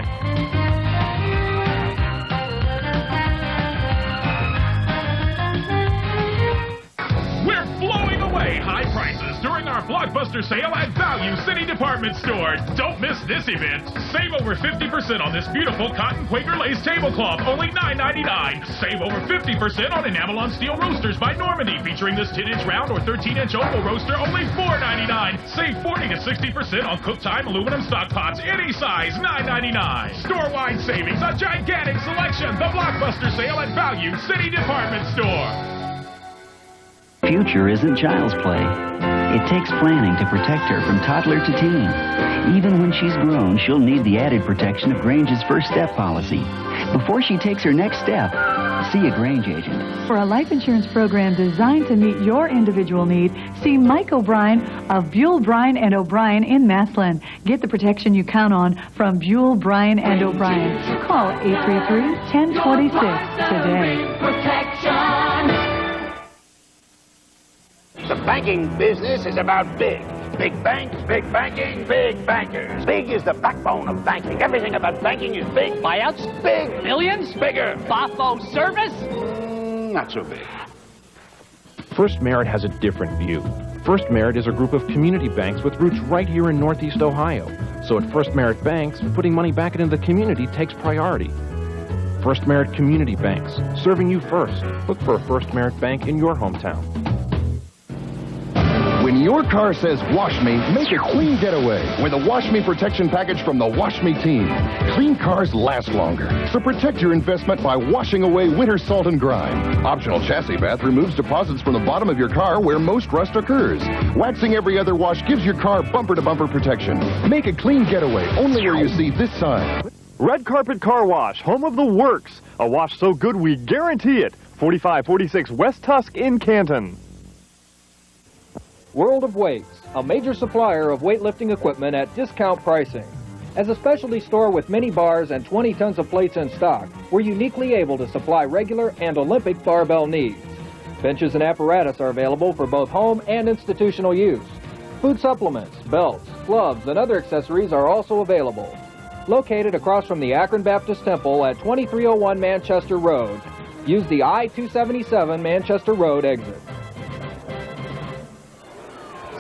We're blowing away high prices during our our Blockbuster sale at Value City Department Store. Don't miss this event. Save over 50% on this beautiful cotton Quaker lace tablecloth, only $9.99. Save over 50% on enamel on steel roasters by Normandy, featuring this 10-inch round or 13-inch oval roaster, only $4.99. Save 40 to 60% on cook time aluminum stock pots, any size, $9.99. Store-wide savings, a gigantic selection. The Blockbuster sale at Value City Department Store. Future isn't child's play. It takes planning to protect her from toddler to teen. Even when she's grown, she'll need the added protection of Grange's First Step policy. Before she takes her next step, see a Grange agent. For a life insurance program designed to meet your individual need, see Mike O'Brien of Buell, Bryan & O'Brien in Massillon. Get the protection you count on from Buell, Bryan & O'Brien. Call 833-1026 today. Protection. The banking business is about big. Big banks, big banking, big bankers. Big is the backbone of banking. Everything about banking is big. Buyouts? Big. Millions? Bigger. Bafo service? Not so big. First Merit has a different view. First Merit is a group of community banks with roots right here in Northeast Ohio. So at First Merit Banks, putting money back into the community takes priority. First Merit Community Banks, serving you first. Look for a First Merit Bank in your hometown. When your car says wash me, make a clean getaway with a Wash Me protection package from the Wash Me team. Clean cars last longer, so protect your investment by washing away winter salt and grime. Optional chassis bath removes deposits from the bottom of your car where most rust occurs. Waxing every other wash gives your car bumper-to-bumper protection. Make a clean getaway only where you see this sign. Red Carpet Car Wash, home of the works. A wash so good we guarantee it. 4546 West Tusk in Canton. World of Weights, a major supplier of weightlifting equipment at discount pricing. As a specialty store with many bars and 20 tons of plates in stock, we're uniquely able to supply regular and Olympic barbell needs. Benches and apparatus are available for both home and institutional use. Food supplements, belts, gloves, and other accessories are also available. Located across from the Akron Baptist Temple at 2301 Manchester Road. Use the I-277 Manchester Road exit.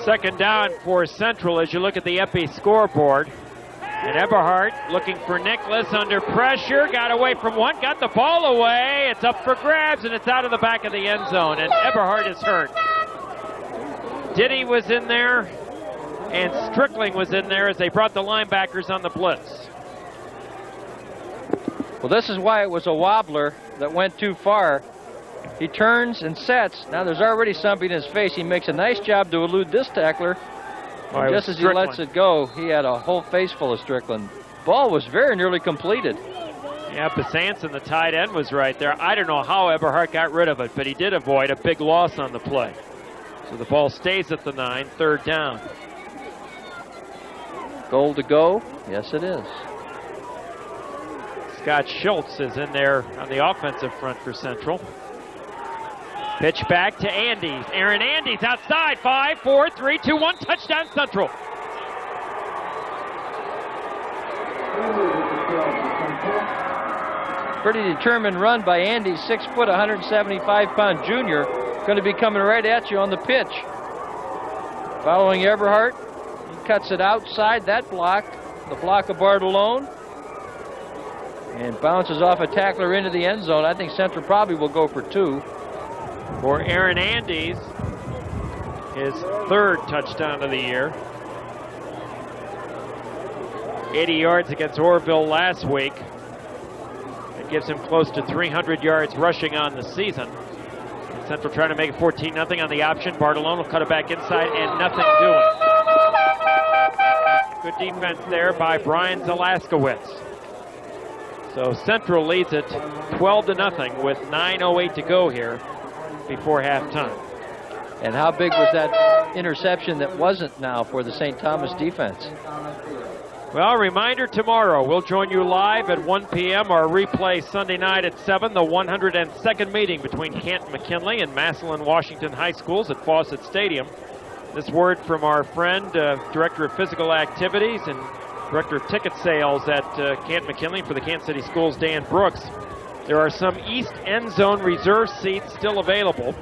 Second down for Central as you look at the Epi scoreboard. And Eberhardt looking for Nicholas under pressure. Got away from one, got the ball away. It's up for grabs, and it's out of the back of the end zone. And Eberhardt is hurt. Diddy was in there, and Strickling was in there as they brought the linebackers on the blitz. Well, this is why it was a wobbler that went too far. He turns and sets. Now there's already something in his face. He makes a nice job to elude this tackler. And just as he lets it go, he had a whole face full of Strickland. Ball was very nearly completed. Yeah, Besanson, the tight end, was right there. I don't know how Eberhardt got rid of it, but he did avoid a big loss on the play. So the ball stays at the 9, third down. Goal to go? Yes, it is. Scott Schultz is in there on the offensive front for Central. Pitch back to Andes. Aaron Andes outside. 5, 4, 3, 2, 1. Touchdown Central. Pretty determined run by Andes. 6 foot, 175-pound junior. Going to be coming right at you on the pitch. Following Eberhardt. He cuts it outside that block. The block of Bartolone. And bounces off a tackler into the end zone. I think Central probably will go for 2. For Aaron Andes, his third touchdown of the year. 80 yards against Orville last week. That gives him close to 300 yards rushing on the season. Central trying to make it 14-0 on the option. Bartolone will cut it back inside and nothing doing. Good defense there by Brian Zalaskowitz. So Central leads it 12-0 with 9:08 to go here before halftime. And how big was that interception that wasn't now for the St. Thomas defense? Well, reminder tomorrow, we'll join you live at 1 p.m. Our replay Sunday night at 7, the 102nd meeting between Canton-McKinley and Massillon-Washington High Schools at Fawcett Stadium. This word from our friend, Director of Physical Activities and Director of Ticket Sales at Canton-McKinley for the Kansas City Schools, Dan Brooks. There are some east end zone reserve seats still available.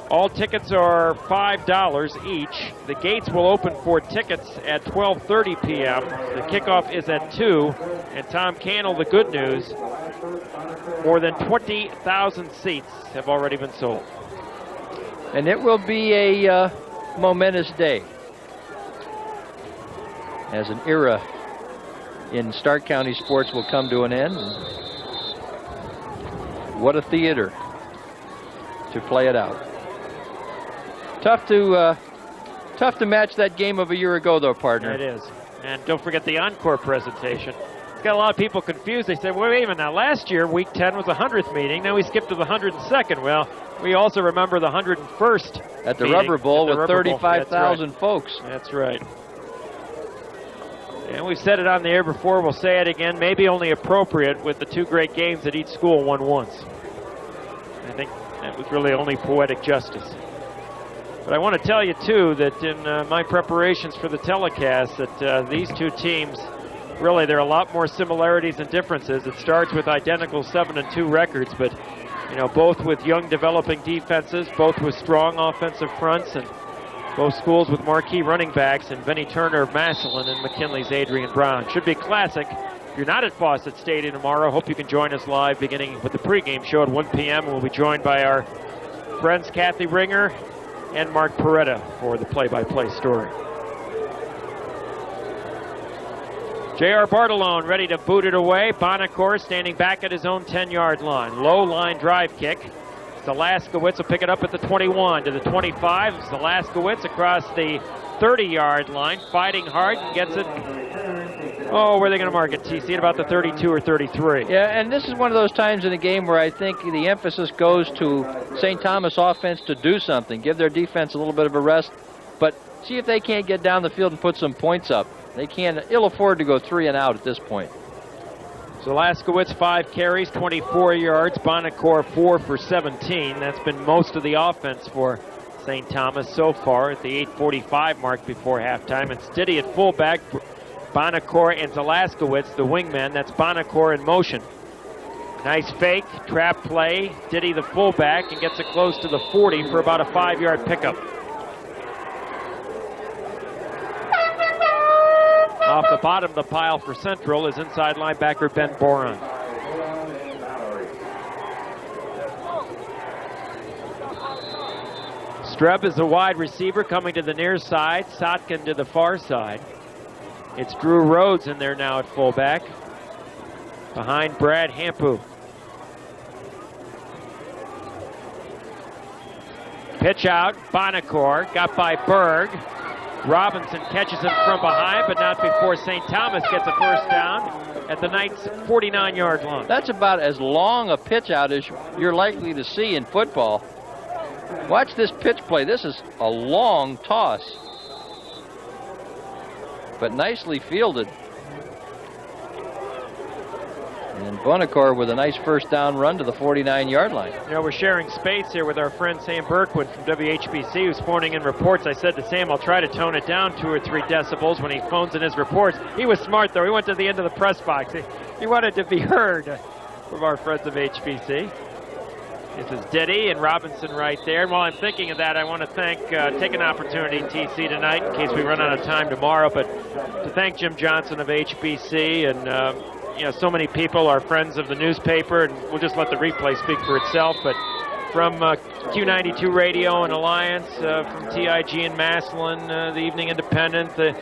All tickets are $5 each. The gates will open for tickets at 12:30 p.m. The kickoff is at 2. And Tom Cannell, the good news, more than 20,000 seats have already been sold. And it will be a momentous day, as an era in Stark County sports will come to an end. What a theater to play it out. Tough to match that game of a year ago, though, partner. It is. And don't forget the encore presentation. It's got a lot of people confused. They said, wait a minute, now last year, week 10 was the 100th meeting. Now we skipped to the 102nd. Well, we also remember the 101st at the meeting Rubber Bowl with 35,000 right. folks. That's right. And we've said it on the air before. We'll say it again. Maybe only appropriate with the two great games that each school won once. I think that was really only poetic justice. But I want to tell you, too, that in my preparations for the telecast, that these two teams, really, there are a lot more similarities than differences. It starts with identical 7-2 records, but, you know, both with young developing defenses, both with strong offensive fronts, and both schools with marquee running backs, and Vinnie Turner of Massillon and McKinley's Adrian Brown. Should be classic. If you're not at Fawcett Stadium tomorrow, hope you can join us live beginning with the pregame show at 1 p.m. We'll be joined by our friends Kathy Ringer and Mark Peretta for the play-by-play story. J.R. Bartolone ready to boot it away. Bonacore standing back at his own 10-yard line. Low line drive kick. Zalaskowicz will pick it up at the 21 to the 25. Zalaskowicz across the 30-yard line, fighting hard and gets it. Oh, where are they going to mark it, TC? At about the 32 or 33. Yeah, and this is one of those times in the game where I think the emphasis goes to St. Thomas offense to do something, give their defense a little bit of a rest, but see if they can't get down the field and put some points up. They can't ill afford to go 3 and out at this point. Zalaskowicz 5 carries, 24 yards. Bonacore 4 for 17. That's been most of the offense for St. Thomas so far at the 8:45 mark before halftime. And Stiddy at fullback. Bonacore and Zalaskowicz, the wingmen. That's Bonacore in motion. Nice fake, trap play. Diddy the fullback and gets it close to the 40 for about a 5-yard pickup. Off the bottom of the pile for Central is inside linebacker Ben Boron. Streb is the wide receiver coming to the near side. Sotkin to the far side. It's Drew Rhodes in there now at fullback, behind Brad Hampu. Pitch out, Bonacore, got by Berg. Robinson catches him from behind, but not before St. Thomas gets a first down at the Knights' 49-yard line. That's about as long a pitch out as you're likely to see in football. Watch this pitch play. This is a long toss, but nicely fielded. And Bonacore with a nice first down run to the 49-yard line. You know, we're sharing space here with our friend Sam Berkwood from WHBC, who's phoning in reports. I said to Sam, I'll try to tone it down 2 or 3 decibels when he phones in his reports. He was smart, though. He went to the end of the press box. He wanted to be heard from our friends of HBC. This is Diddy and Robinson right there. And while I'm thinking of that, I want to take an opportunity, TC, tonight, in case we run out of time tomorrow, but to thank Jim Johnson of HBC and you know, so many people are friends of the newspaper, and we'll just let the replay speak for itself. But from Q92 Radio and Alliance, from TIG and Massillon, the Evening Independent, the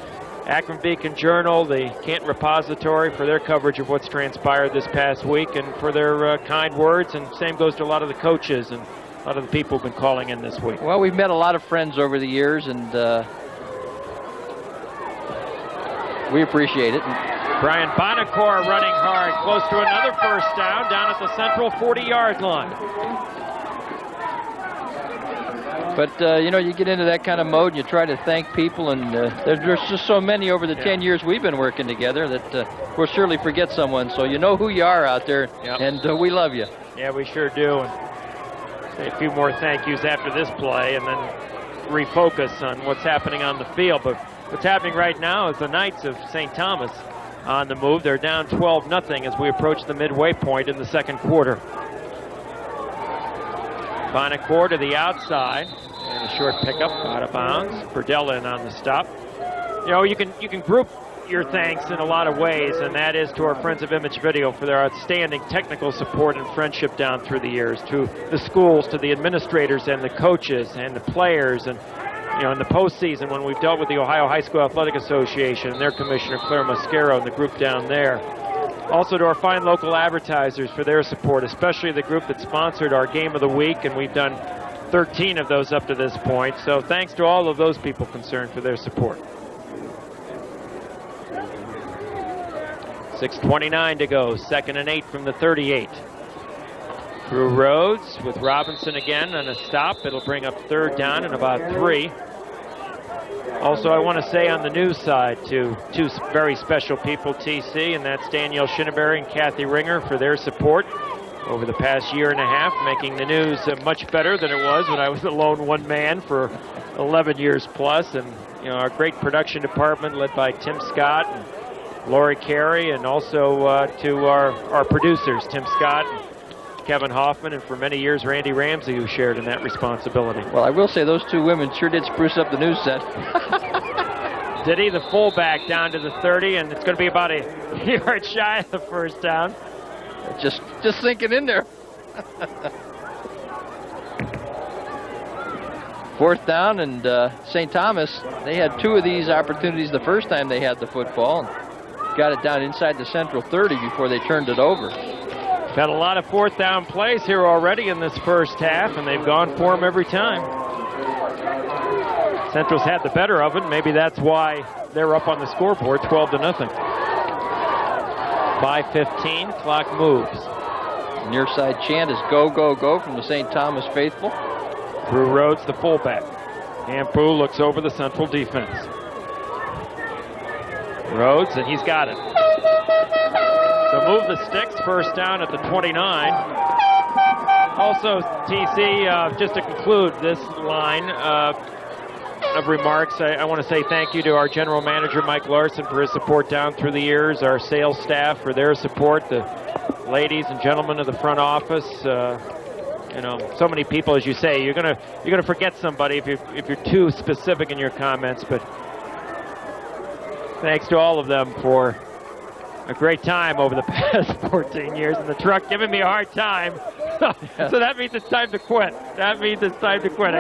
Akron Beacon Journal, the Canton Repository for their coverage of what's transpired this past week and for their kind words. And same goes to a lot of the coaches and a lot of the people who've been calling in this week. Well, we've met a lot of friends over the years, and we appreciate it. Brian Bonacore running hard, close to another first down at the Central 40-yard line. But, you know, you get into that kind of mode and you try to thank people, and there's just so many over the 10 years we've been working together that we'll surely forget someone. So you know who you are out there, and we love you. Yeah, we sure do. And say a few more thank yous after this play and then refocus on what's happening on the field. But what's happening right now is the Knights of St. Thomas on the move. They're down 12-0 as we approach the midway point in the second quarter. Bonacore to the outside, and a short pickup out of bounds. Burdell in on the stop. You know, you can group your thanks in a lot of ways, and that is to our friends of Image Video for their outstanding technical support and friendship down through the years, to the schools, to the administrators and the coaches and the players, and you know, in the postseason when we've dealt with the Ohio High School Athletic Association and their commissioner Claire Mascaro and the group down there. Also to our fine local advertisers for their support, especially the group that sponsored our Game of the Week, and we've done 13 of those up to this point. So thanks to all of those people concerned for their support. 6:29 to go, 2nd and 8 from the 38. Through Rhodes with Robinson again on a stop. It'll bring up 3rd down and about 3. Also, I want to say on the news side to two very special people, TC, and that's Danielle Shinneberry and Kathy Ringer for their support over the past year and a half, making the news much better than it was when I was a lone one man for 11 years plus. And you know, our great production department led by Tim Scott and Lori Carey, and also to our producers, Tim Scott and Kevin Hoffman, and for many years Randy Ramsey, who shared in that responsibility. Well, I will say those two women sure did spruce up the news set. Did he, the fullback, down to the 30, and it's going to be about a yard shy of the 1st down. Just sinking in there. 4th down, and St. Thomas, they had 2 of these opportunities the first time they had the football. Got it down inside the central 30 before they turned it over. Had a lot of 4th down plays here already in this first half, and they've gone for them every time. Central's had the better of it. Maybe that's why they're up on the scoreboard, 12-0. 5:15, clock moves. Near side chant is go, go, go from the St. Thomas faithful. Through Rhodes, the fullback. Hampu looks over the Central defense. Rhodes, and he's got it. So move the sticks, 1st down at the 29. Also, TC, just to conclude this line of remarks, I want to say thank you to our general manager, Mike Larson, for his support down through the years, our sales staff for their support, the ladies and gentlemen of the front office. You know, so many people, as you say, you're gonna forget somebody if you're too specific in your comments, but thanks to all of them for a great time over the past 14 years, and the truck giving me a hard time. So that means it's time to quit. That means it's time to quit.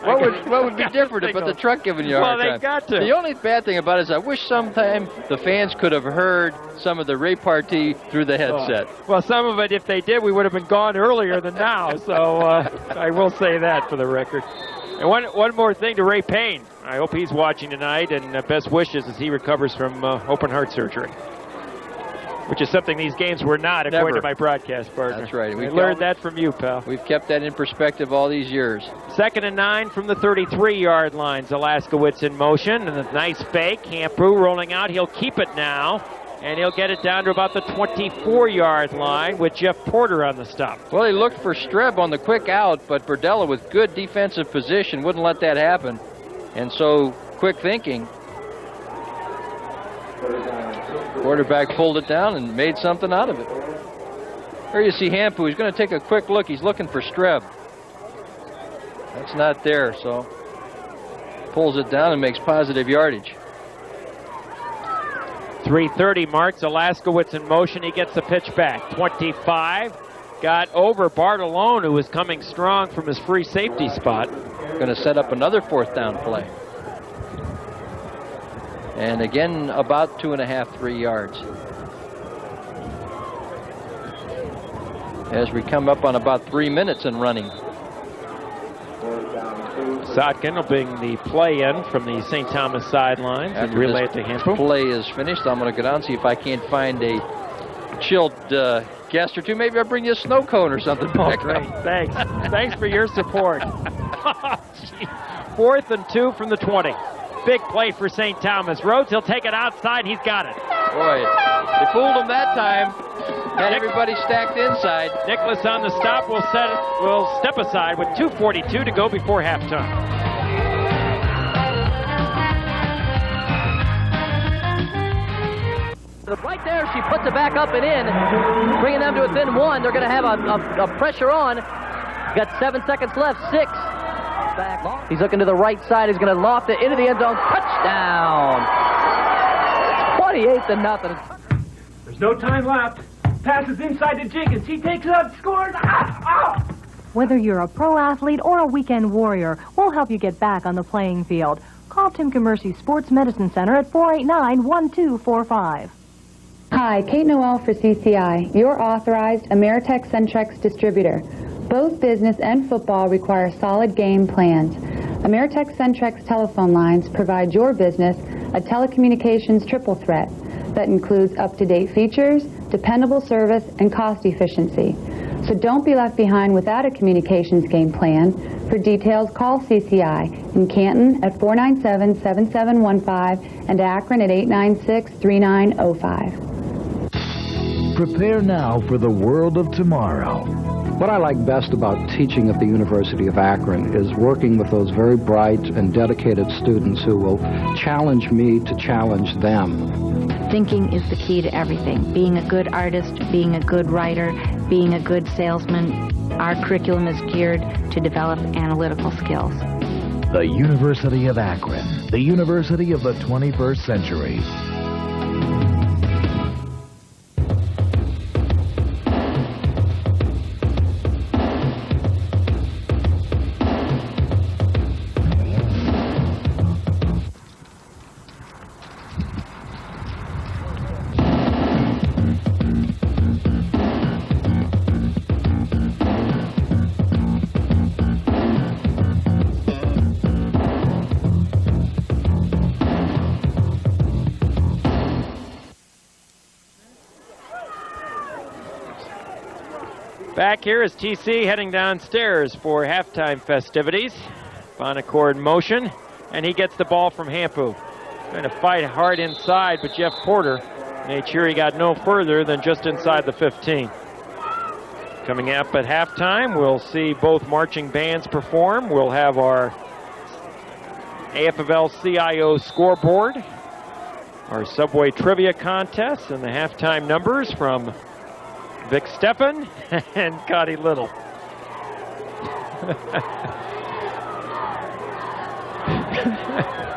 What would be different but the truck giving you a hard time? Well, they got to. The only bad thing about it is I wish sometime the fans could have heard some of the repartee through the headset. Well, some of it, if they did, we would have been gone earlier than now. So I will say that for the record. And one more thing to Ray Payne. I hope he's watching tonight, and best wishes as he recovers from open heart surgery, which is something these games were not, according to my broadcast partner. That's right. We learned that from you, pal. We've kept that in perspective all these years. 2nd and 9 from the 33-yard lines. Alaskowitz in motion, and a nice fake. Hampu rolling out. He'll keep it now, and he'll get it down to about the 24-yard line with Jeff Porter on the stop. Well, he looked for Streb on the quick out, but Burdella, with good defensive position, wouldn't let that happen. And so, quick thinking, quarterback pulled it down and made something out of it. There you see Hampu. He's going to take a quick look. He's looking for Streb. That's not there, so pulls it down and makes positive yardage. 3:30 marks. Alaskowitz in motion. He gets the pitch back. 25. Got over Bartolone, who was coming strong from his free safety spot. Going to set up another 4th down play. And again, about 2.5, 3 yards. As we come up on about 3 minutes in running. Sotkin will bring the play in from the St. Thomas sidelines and relay it to Hampu. Play is finished. I'm going to go down and see if I can't find a chilled guest or two. Maybe I'll bring you a snow cone or something. Great. Thanks. Thanks for your support. 4th and 2 from the 20. Big play for St. Thomas. Rhodes, he'll take it outside. He's got it. Boy, they fooled him that time. Had everybody stacked inside. Nicholas on the stop will step aside with 2:42 to go before halftime. Right there, she puts it back up and in, bringing them to within 1. They're going to have a pressure on. Got 7 seconds left. 6. Back. He's looking to the right side. He's going to loft it into the end zone. Touchdown. 28-0. There's no time left. Passes inside to Jenkins. He takes it up, scores. Whether you're a pro athlete or a weekend warrior, we'll help you get back on the playing field. Call Tim Commercy Sports Medicine Center at 489-1245. Hi, Kate Noel for CCI, your authorized Ameritech Centrex distributor. Both business and football require solid game plans. Ameritech Centrex telephone lines provide your business a telecommunications triple threat that includes up-to-date features, dependable service, and cost efficiency. So don't be left behind without a communications game plan. For details, call CCI in Canton at 497-7715 and Akron at 896-3905. Prepare now for the world of tomorrow. What I like best about teaching at the University of Akron is working with those very bright and dedicated students who will challenge me to challenge them. Thinking is the key to everything. Being a good artist, being a good writer, being a good salesman. Our curriculum is geared to develop analytical skills. The University of Akron, the university of the 21st century. Back here is TC heading downstairs for halftime festivities. Bonaccord in motion, and he gets the ball from Hampu. Trying to fight hard inside, but Jeff Porter made sure he got no further than just inside the 15. Coming up at halftime, we'll see both marching bands perform. We'll have our AFL-CIO scoreboard, our Subway Trivia contest, and the halftime numbers from Vic Steffen and Cotty Little.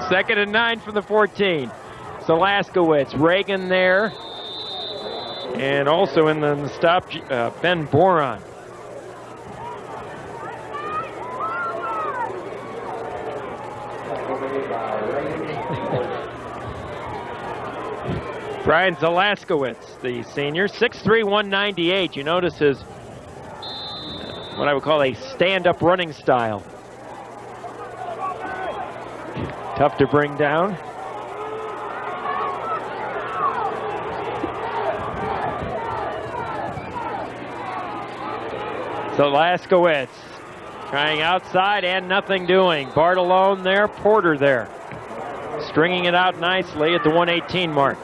Second and 9 from the 14. Zalaskowitz, Reagan there, and also in the stop, Ben Boron. Brian Zalaskowitz, the senior, 6'3", 198. You notice his, what I would call a stand-up running style. Tough to bring down. Zalaskowitz trying outside and nothing doing. Bartolone there, Porter there. Stringing it out nicely at the 118 mark.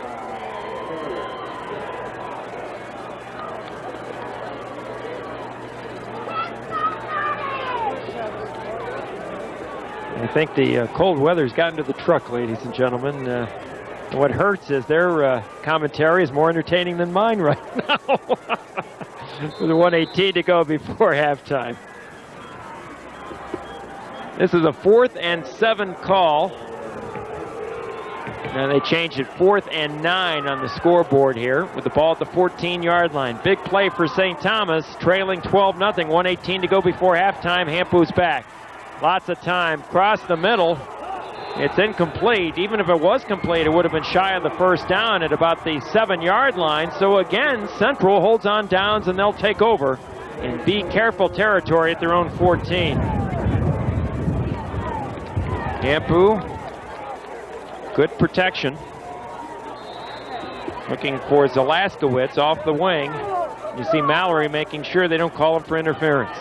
I think the cold weather's gotten to the truck, ladies and gentlemen. What hurts is their commentary is more entertaining than mine right now. With a 1:18 to go before halftime. This is a 4th and 7 call. Now they changed it 4th and 9 on the scoreboard here with the ball at the 14-yard line. Big play for St. Thomas, trailing 12-0, 1:18 to go before halftime. Hampu's back. Lots of time. Cross the middle. It's incomplete. Even if it was complete, it would have been shy of the first down at about the 7-yard line. So again, Central holds on downs, and they'll take over in be careful territory at their own 14. Hampu, good protection. Looking for Zalaskowitz off the wing. You see Mallory making sure they don't call him for interference.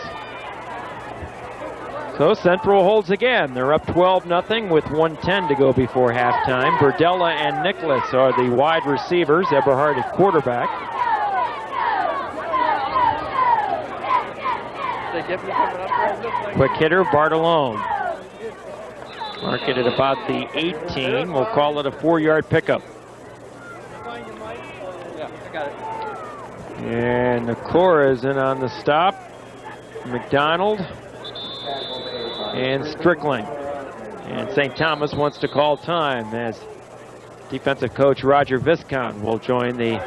So Central holds again. They're up 12-0 with 1:10 to go before halftime. Burdella and Nicholas are the wide receivers. Eberhardt at quarterback. Quick hitter, Bartolone. Mark it at about the 18. We'll call it a 4-yard pickup. And Nakora is in on the stop. McDonald, and Strickling. And St. Thomas wants to call time as defensive coach Roger Viscount will join the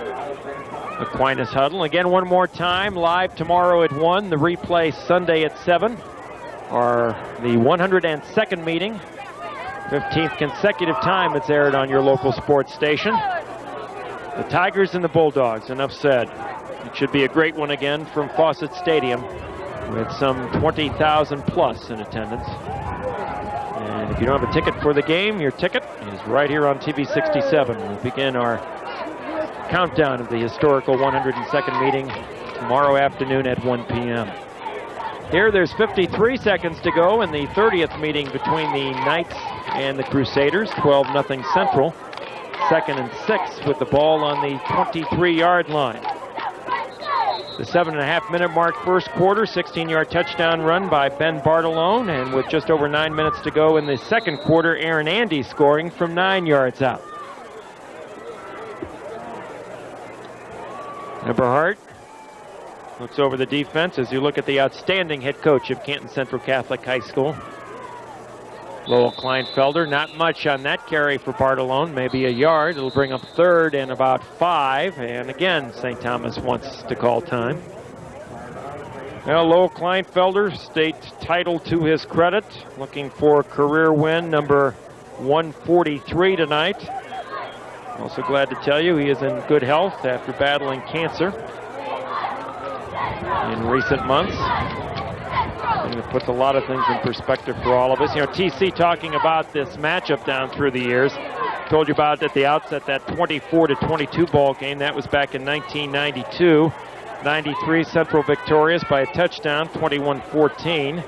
Aquinas huddle. Again, one more time, live tomorrow at 1, the replay Sunday at 7, are the 102nd meeting, 15th consecutive time it's aired on your local sports station. The Tigers and the Bulldogs, enough said. It should be a great one again from Fawcett Stadium with some 20,000 plus in attendance. And if you don't have a ticket for the game, your ticket is right here on TV 67. We'll begin our countdown of the historical 102nd meeting tomorrow afternoon at 1 p.m. Here there's 53 seconds to go in the 30th meeting between the Knights and the Crusaders, 12-0 Central. 2nd and 6 with the ball on the 23-yard line. The 7.5-minute mark first quarter, 16-yard touchdown run by Ben Bartolone, and with just over 9 minutes to go in the second quarter, Aaron Andy scoring from 9 yards out. Eberhardt looks over the defense as you look at the outstanding head coach of Canton Central Catholic High School, Lowell Kleinfelder. Not much on that carry for Bartolone, maybe a yard. It'll bring up 3rd and about 5. And again, St. Thomas wants to call time. Well, Lowell Kleinfelder, state title to his credit, looking for career win number 143 tonight. Also glad to tell you he is in good health after battling cancer in recent months. And it puts a lot of things in perspective for all of us. You know, TC talking about this matchup down through the years. Told you about it at the outset, that 24-22 ball game. That was back in 1992. 93 Central victorious by a touchdown, 21-14.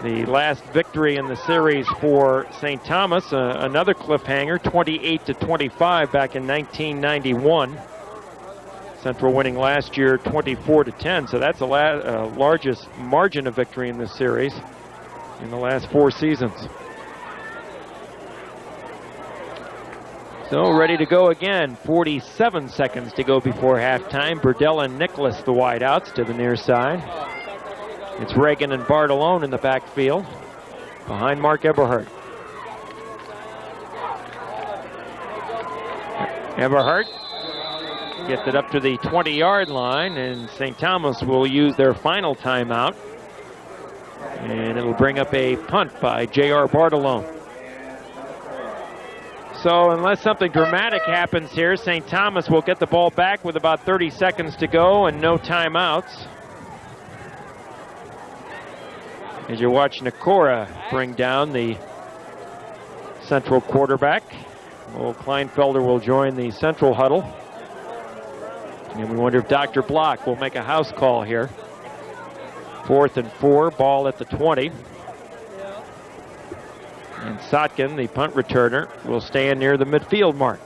The last victory in the series for St. Thomas, another cliffhanger, 28-25 back in 1991. Central winning last year 24-10, so that's the largest margin of victory in this series in the last 4 seasons. So ready to go again, 47 seconds to go before halftime. Burdell and Nicholas, the wideouts, to the near side. It's Reagan and Bartolone in the backfield behind Mark Eberhardt. Eberhardt gets it up to the 20-yard line, and St. Thomas will use their final timeout. And it'll bring up a punt by J.R. Bartolone. So unless something dramatic happens here, St. Thomas will get the ball back with about 30 seconds to go and no timeouts. As you watch Nakora bring down the Central quarterback. Well, Kleinfelder will join the Central huddle. And we wonder if Dr. Block will make a house call here. 4th and 4, ball at the 20. And Sotkin, the punt returner, will stand near the midfield mark.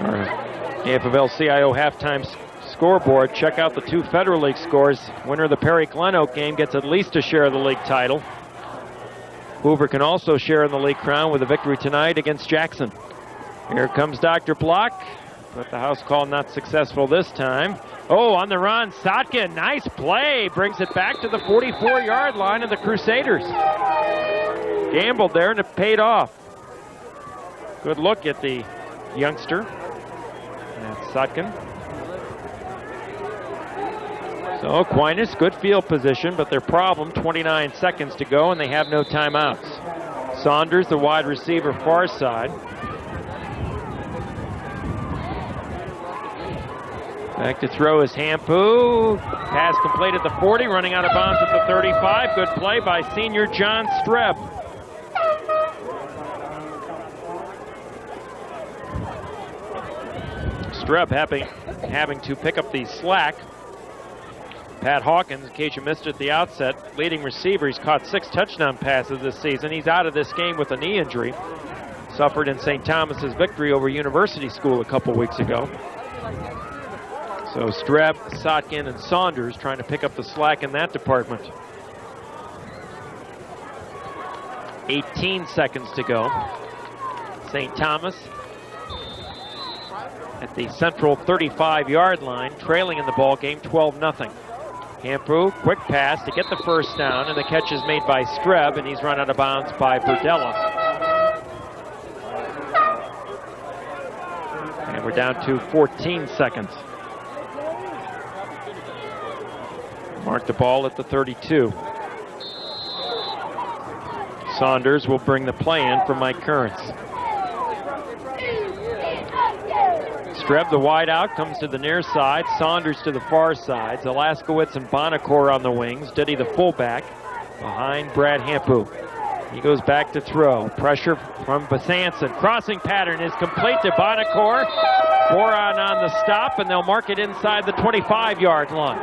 Our AFL-CIO halftime scoreboard. Check out the 2 Federal League scores. Winner of the Perry Glen Oak game gets at least a share of the league title. Hoover can also share in the league crown with a victory tonight against Jackson. Here comes Dr. Block, but the house call not successful this time. Oh, on the run, Sotkin, nice play, brings it back to the 44-yard line of the Crusaders. Gambled there and it paid off. Good look at the youngster. That's Sotkin. So Aquinas, good field position, but their problem, 29 seconds to go, and they have no timeouts. Saunders, the wide receiver, far side. Back to throw is Hampu. Pass completed at the 40, running out of bounds at the 35. Good play by senior John Streb. Streb having to pick up the slack. Pat Hawkins, in case you missed it at the outset, leading receiver. He's caught 6 touchdown passes this season. He's out of this game with a knee injury. Suffered in St. Thomas's victory over University School a couple weeks ago. So Streb, Sotkin, and Saunders trying to pick up the slack in that department. 18 seconds to go. St. Thomas at the central 35-yard line, trailing in the ball game 12-0. Campu, quick pass to get the first down, and the catch is made by Streb, and he's run out of bounds by Burdella. And we're down to 14 seconds. Mark the ball at the 32. Saunders will bring the play in for Mike Kearns. Streb, the wide out, comes to the near side. Saunders to the far side. Zalaskowitz and Bonacore on the wings. Diddy, the fullback, behind Brad Hampu. He goes back to throw. Pressure from Basanson. Crossing pattern is complete to Bonacore. Boron on the stop, and they'll mark it inside the 25-yard line.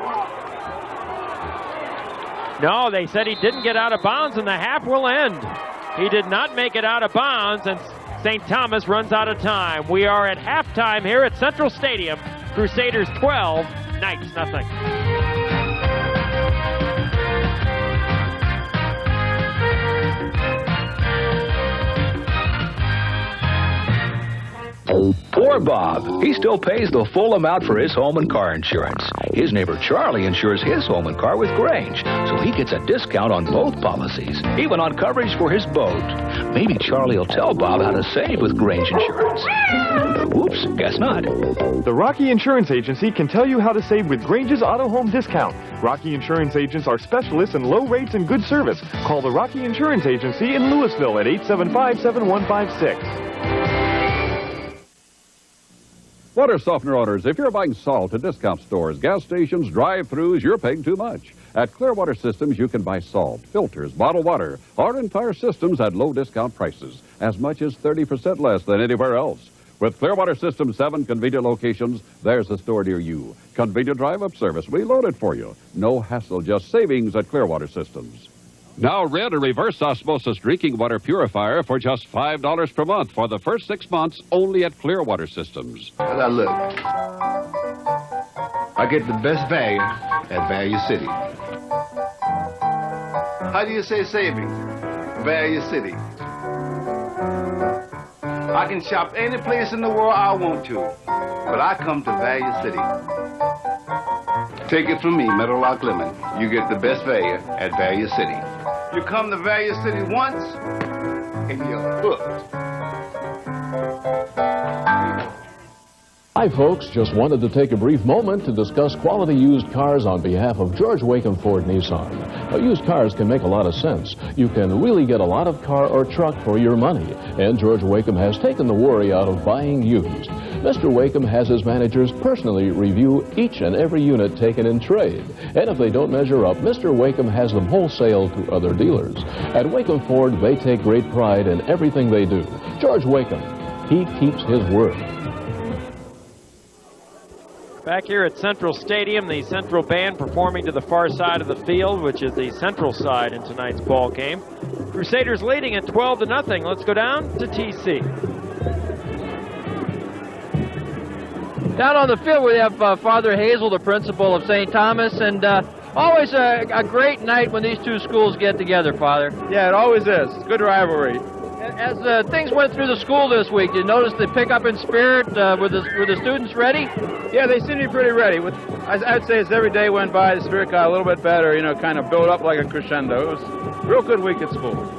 No, they said he didn't get out of bounds, and the half will end. He did not make it out of bounds, and St. Thomas runs out of time. We are at halftime here at Central Stadium. Crusaders 12, Knights nothing. Poor Bob. He still pays the full amount for his home and car insurance. His neighbor Charlie insures his home and car with Grange, so he gets a discount on both policies, even on coverage for his boat. Maybe Charlie will tell Bob how to save with Grange Insurance. Whoops, guess not. The Rocky Insurance Agency can tell you how to save with Grange's Auto Home Discount. Rocky Insurance agents are specialists in low rates and good service. Call the Rocky Insurance Agency in Louisville at 875-7156. Water softener owners, if you're buying salt at discount stores, gas stations, drive-thrus, you're paying too much. At Clearwater Systems, you can buy salt, filters, bottled water, or entire systems at low discount prices, as much as 30% less than anywhere else. With Clearwater Systems' 7 convenient locations, there's a store near you. Convenient drive-up service, we load it for you. No hassle, just savings at Clearwater Systems. Now rent a reverse osmosis drinking water purifier for just $5 per month for the first 6 months only at Clearwater Systems. Now look, I get the best value at Value City. How do you say savings? Value City. I can shop any place in the world I want to, but I come to Value City. Take it from me, Meadowlark Lemon. You get the best value at Value City. You come to Value City once, and you're hooked. Hi, folks. Just wanted to take a brief moment to discuss quality used cars on behalf of George Wakeham Ford Nissan. Now, used cars can make a lot of sense. You can really get a lot of car or truck for your money, and George Wakeham has taken the worry out of buying used. Mr. Wakeham has his managers personally review each and every unit taken in trade. And if they don't measure up, Mr. Wakeham has them wholesale to other dealers. At Wakeham Ford, they take great pride in everything they do. George Wakeham, he keeps his word. Back here at Central Stadium, the Central Band performing to the far side of the field, which is the central side in tonight's ball game. Crusaders leading at 12-0. Let's go down to TC. Down on the field, we have Father Hazel, the principal of St. Thomas, and always a great night when these two schools get together, Father. Yeah, it always is. Good rivalry. As things went through the school this week, did you notice the pickup in spirit? Were the students ready? Yeah, they seem to be pretty ready. I'd say as every day went by, the spirit got a little bit better, you know, kind of built up like a crescendo. It was a real good week at school.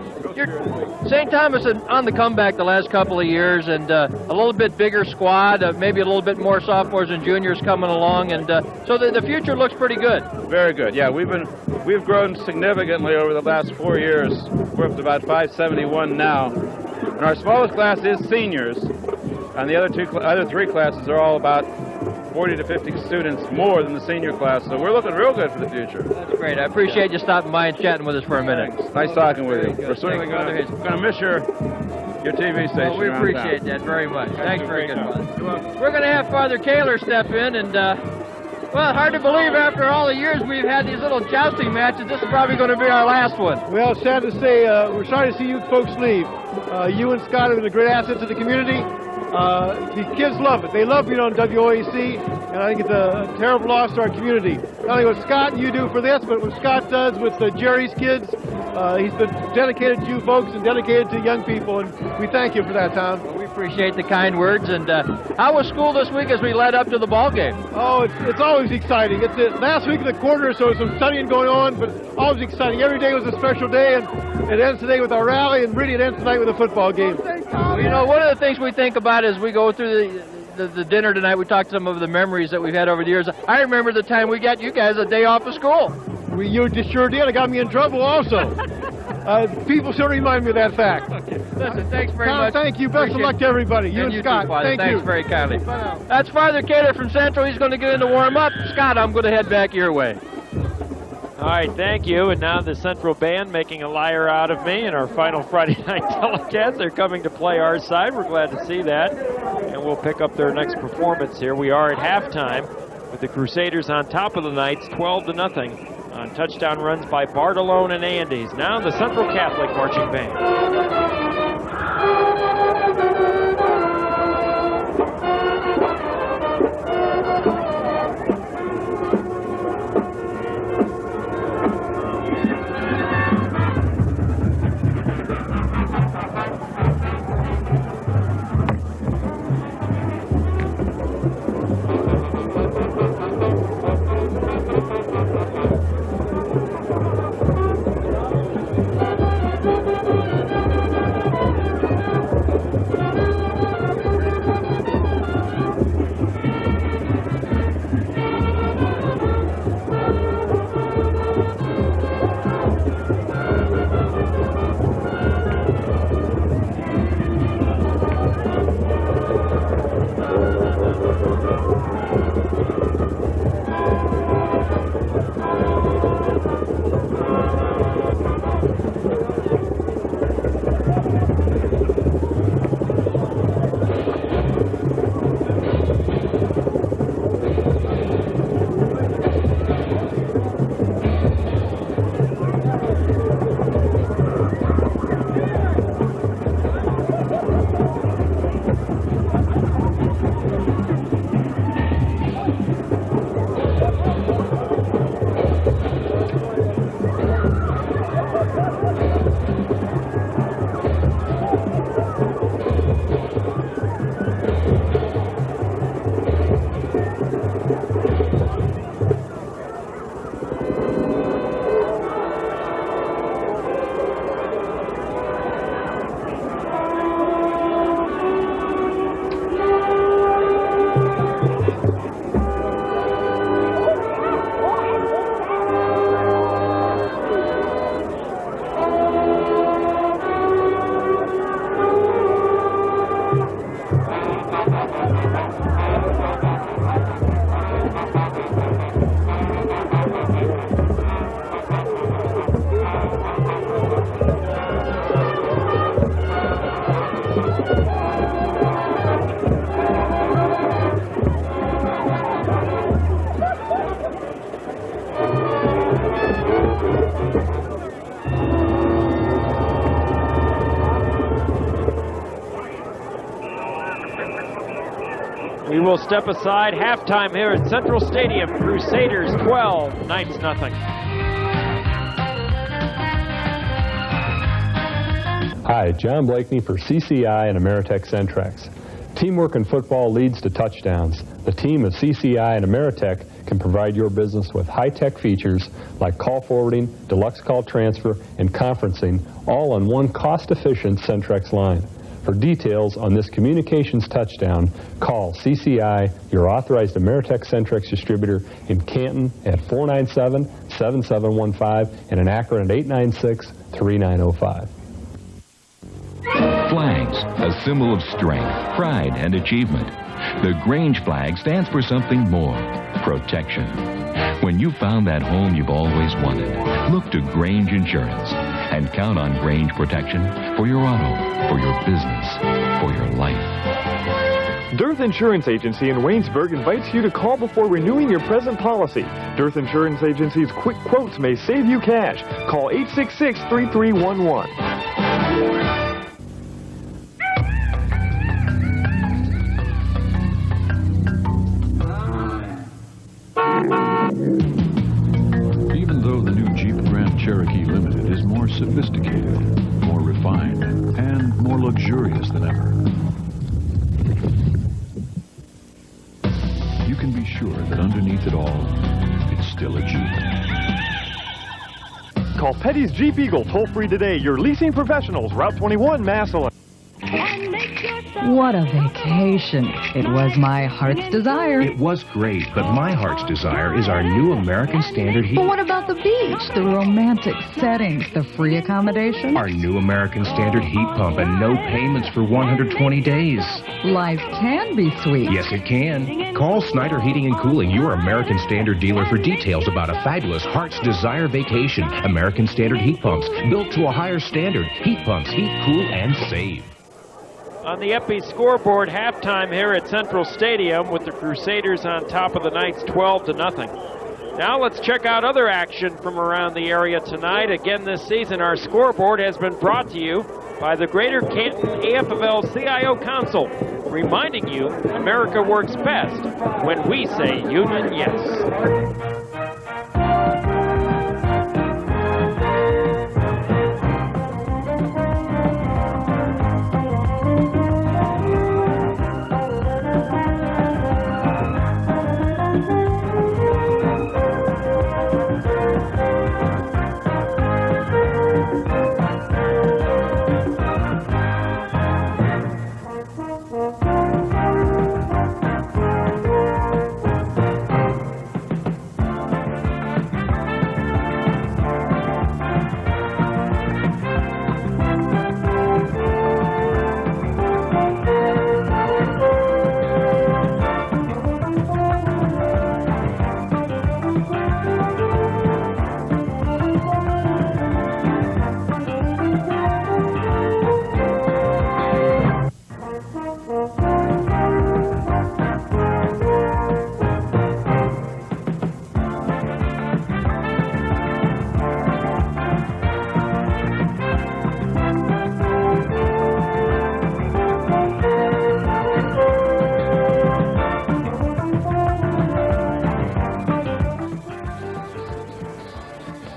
St. Thomas on the comeback the last couple of years, and a little bit bigger squad, maybe a little bit more sophomores and juniors coming along, and so the future looks pretty good. Very good. Yeah, we've grown significantly over the last 4 years. We're up to about 571 now, and our smallest class is seniors, and the other three classes are all about 40 to 50 students more than the senior class, so we're looking real good for the future. That's great. I appreciate you stopping by and chatting with us for a minute. Thanks. Nice talking with you. We're certainly going to miss your TV station. Well, we appreciate that very much. Thanks very good, Father. We're going to have Father Kaler step in, and well, hard to believe after all the years we've had these little jousting matches, this is probably going to be our last one. Well, sad to say, we're sorry to see you folks leave. You and Scott have been a great asset to the community. The kids love it. They love being on WOAC, and I think it's a terrible loss to our community. Not only what Scott and you do for this, but what Scott does with Jerry's kids. He's been dedicated to you folks and dedicated to young people, and we thank you for that, Tom. Well, we appreciate the kind words. And how was school this week as we led up to the ball game? Oh, it's always exciting. It's the last week of the quarter, so there's some studying going on, but always exciting. Every day was a special day, and it ends today with our rally, and really it ends tonight with a football game. Well, you know, one of the things we think about as we go through the dinner tonight, we talked some of the memories that we've had over the years. I remember the time we got you guys a day off of school. You sure did. It got me in trouble also. People still remind me of that fact. Okay. Listen, thanks very Tom, much. thank you. Best of luck to everybody. You and Scott. Too, Father. Thanks you. very kindly. That's Father Cater from Central. He's going to get into warm-up. Scott, I'm going to head back your way. All right, thank you. And now the Central Band making a liar out of me in our final Friday night telecast. They're coming to play our side. We're glad to see that. And we'll pick up their next performance here. We are at halftime with the Crusaders on top of the Knights, 12-0 on touchdown runs by Bartolone and Andes. Now the Central Catholic Marching Band. We will step aside. Halftime here at Central Stadium. Crusaders 12, Knights nothing. Hi, John Blakeney for CCI and Ameritech Centrex. Teamwork in football leads to touchdowns. The team of CCI and Ameritech can provide your business with high-tech features like call forwarding, deluxe call transfer, and conferencing, all on one cost-efficient Centrex line. For details on this communications touchdown, call CCI, your authorized Ameritech Centrex distributor in Canton at 497-7715 and in Akron at 896-3905. Flags, a symbol of strength, pride, and achievement. The Grange flag stands for something more, protection. When you've found that home you've always wanted, look to Grange Insurance and count on Grange protection for your auto, for your business, for your life. Dearth Insurance Agency in Waynesburg invites you to call before renewing your present policy. Dearth Insurance Agency's quick quotes may save you cash. Call 866-3311. sophisticated, more refined, and more luxurious than ever. You can be sure that underneath it all, it's still a Jeep. Call Petty's Jeep Eagle toll-free today. Your leasing professionals, Route 21, Massillon. What a vacation. It was my heart's desire. It was great, but my heart's desire is our new American Standard heat. But what about the beach, the romantic settings, the free accommodation? Our new American Standard heat pump and no payments for 120 days. Life can be sweet. Yes, it can. Call Snyder Heating and Cooling, your American Standard dealer, for details about a fabulous heart's desire vacation. American Standard heat pumps, built to a higher standard. Heat pumps, heat, cool, and save. On the Epi scoreboard, halftime here at Central Stadium with the Crusaders on top of the Knights 12-0. Now let's check out other action from around the area tonight. Again this season, our scoreboard has been brought to you by the Greater Canton AFL CIO Council, reminding you America works best when we say union yes.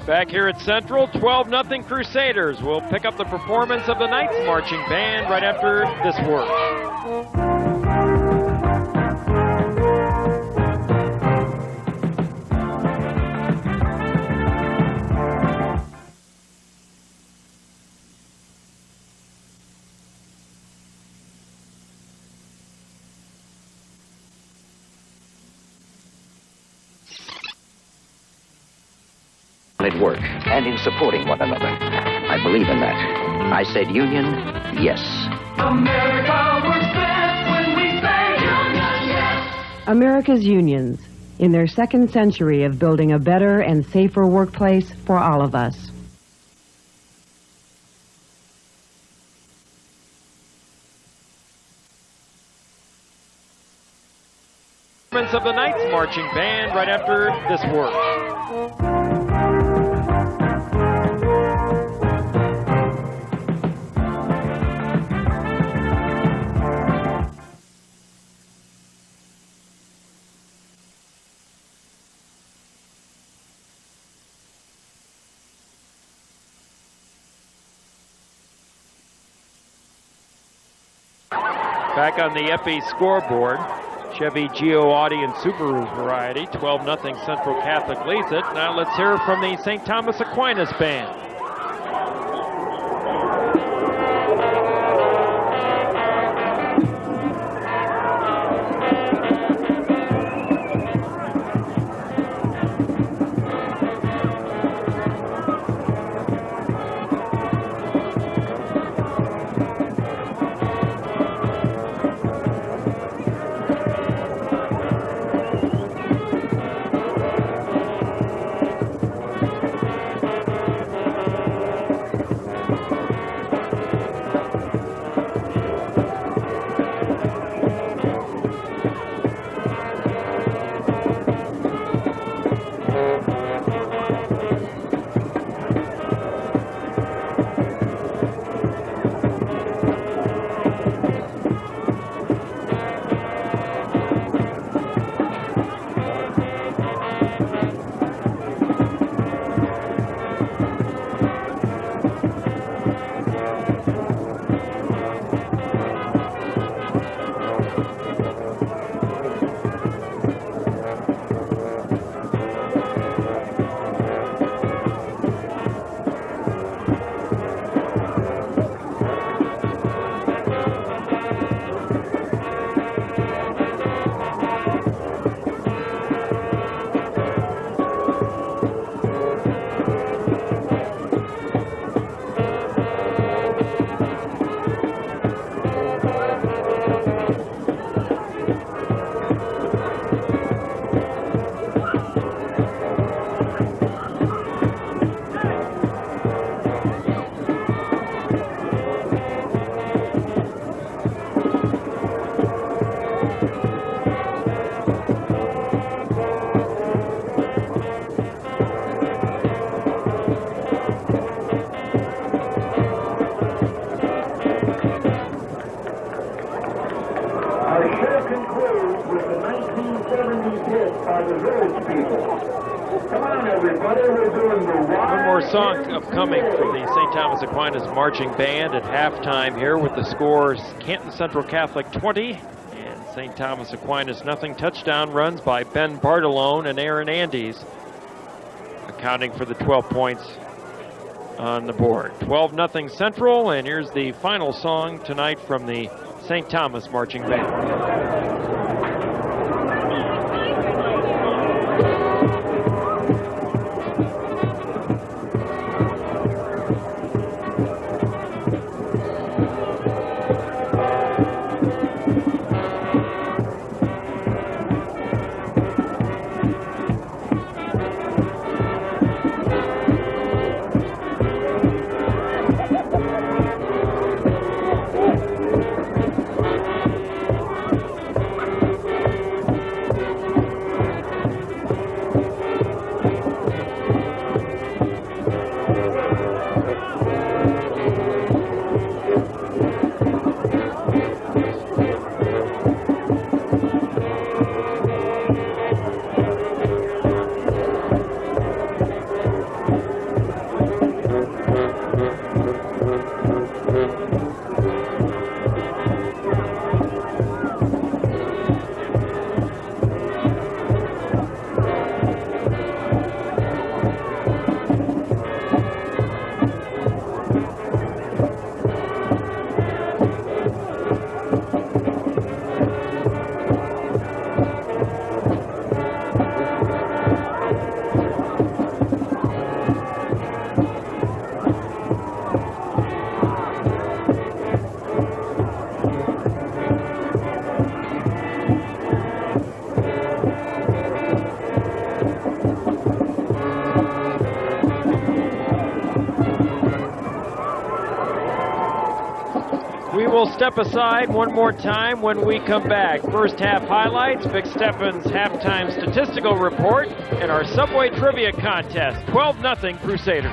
Back here at Central, 12-0 Crusaders. We'll pick up the performance of the Knights Marching Band right after this word. At work and in supporting one another. I believe in that. I said union, yes. America works best when we say union, yes. America's unions, in their second century of building a better and safer workplace for all of us. Performance of the Knights Marching Band right after this word. Back on the Epi scoreboard, Chevy Geo Audi and Subaru variety, 12-0 Central Catholic leads it. Now let's hear from the St. Thomas Aquinas Band. One more song upcoming from the St. Thomas Aquinas Marching Band at halftime here with the scores Canton Central Catholic 20 and St. Thomas Aquinas nothing. Touchdown runs by Ben Bartolone and Aaron Andes, accounting for the 12 points on the board. 12-0 Central, and here's the final song tonight from the St. Thomas Marching Band. We'll step aside one more time when we come back. First half highlights, Vic Steffen's halftime statistical report, and our Subway Trivia Contest. 12-0 Crusaders.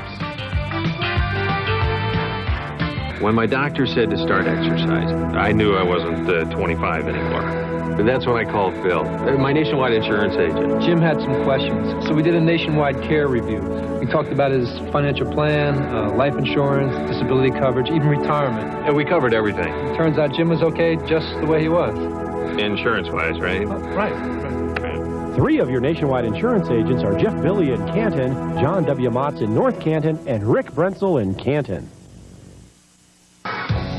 When my doctor said to start exercising, I knew I wasn't 25 anymore. But that's when I called Phil, my nationwide insurance agent. Jim had some questions, so we did a nationwide care review. We talked about his financial plan, life insurance, disability coverage, even retirement. And we covered everything. It turns out Jim was okay just the way he was. Insurance-wise, right? Right. 3 of your nationwide insurance agents are Jeff Billy in Canton, John W. Motz in North Canton, and Rick Brentzel in Canton.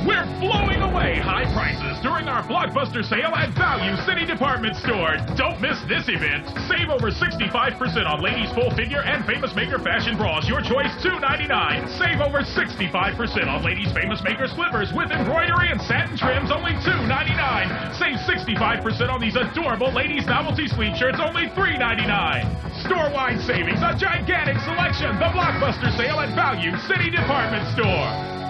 We're blowing away high prices during our blockbuster sale at Value City Department Store. Don't miss this event. Save over 65% on ladies' full figure and Famous Maker fashion bras. Your choice, $2.99. Save over 65% on ladies' Famous Maker slippers with embroidery and satin trims, only $2.99. Save 65% on these adorable ladies' novelty sleeve shirts, only $3.99. Store-wide savings, a gigantic selection. The blockbuster sale at Value City Department Store.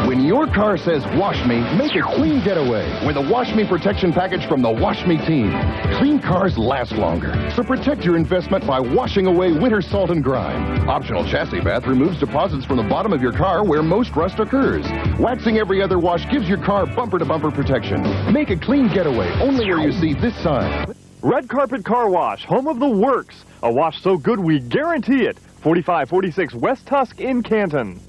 When your car says wash me, make a clean getaway with a Wash Me Protection package from the Wash Me team. Clean cars last longer, so protect your investment by washing away winter salt and grime. Optional chassis bath removes deposits from the bottom of your car where most rust occurs. Waxing every other wash gives your car bumper-to-bumper protection. Make a clean getaway only where you see this sign. Red Carpet Car Wash, home of the works. A wash so good we guarantee it. 4546 West Tusk in Canton.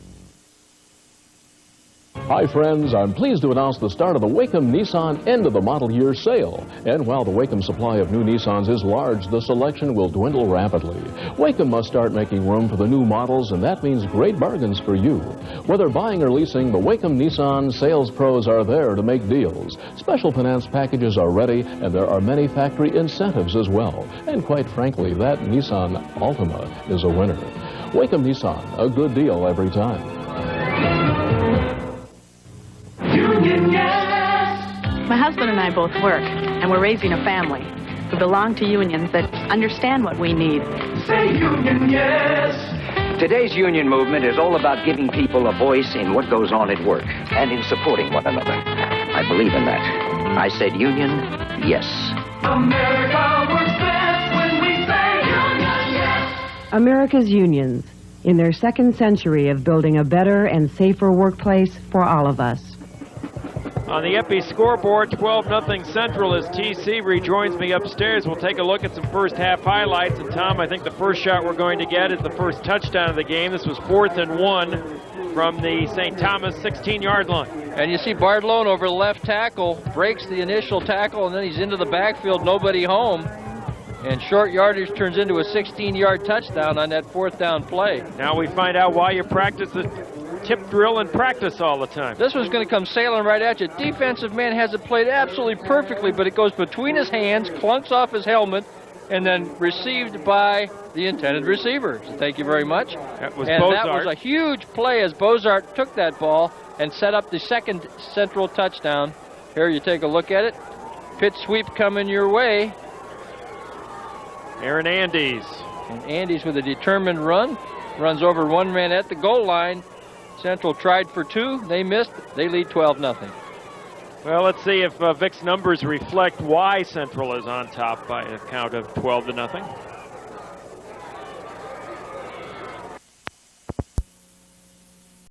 Hi friends, I'm pleased to announce the start of the Wacom Nissan end of the model year sale. And while the Wacom supply of new Nissans is large, the selection will dwindle rapidly. Wacom must start making room for the new models, and that means great bargains for you. Whether buying or leasing, the Wacom Nissan sales pros are there to make deals. Special finance packages are ready, and there are many factory incentives as well. And quite frankly, that Nissan Altima is a winner. Wacom Nissan, a good deal every time. Union, yes! My husband and I both work, and we're raising a family. We belong to unions that understand what we need. Say union, yes! Today's union movement is all about giving people a voice in what goes on at work and in supporting one another. I believe in that. I said union, yes. America works best when we say union, yes! America's unions, in their second century of building a better and safer workplace for all of us. On the Epi scoreboard, 12-0 Central as TC rejoins me upstairs. We'll take a look at some first half highlights. And Tom, I think the first shot we're going to get is the first touchdown of the game. This was 4th and 1 from the St. Thomas 16-yard line. And you see Bartolone over the left tackle, breaks the initial tackle, and then he's into the backfield, nobody home. And short yardage turns into a 16-yard touchdown on that 4th down play. Now we find out why you practice the tip drill and practice all the time. This was going to come sailing right at you. Defensive man has it played absolutely perfectly, but it goes between his hands, clunks off his helmet, and then received by the intended receiver. So thank you very much. That was and Bozart. That was a huge play as Bozart took that ball and set up the second Central touchdown. Here you take a look at it. Pitch sweep coming your way. Aaron Andes. And Andes with a determined run. Runs over one man at the goal line. Central tried for 2. They missed. They lead 12-0. Well, let's see if Vic's numbers reflect why Central is on top by a count of 12-0.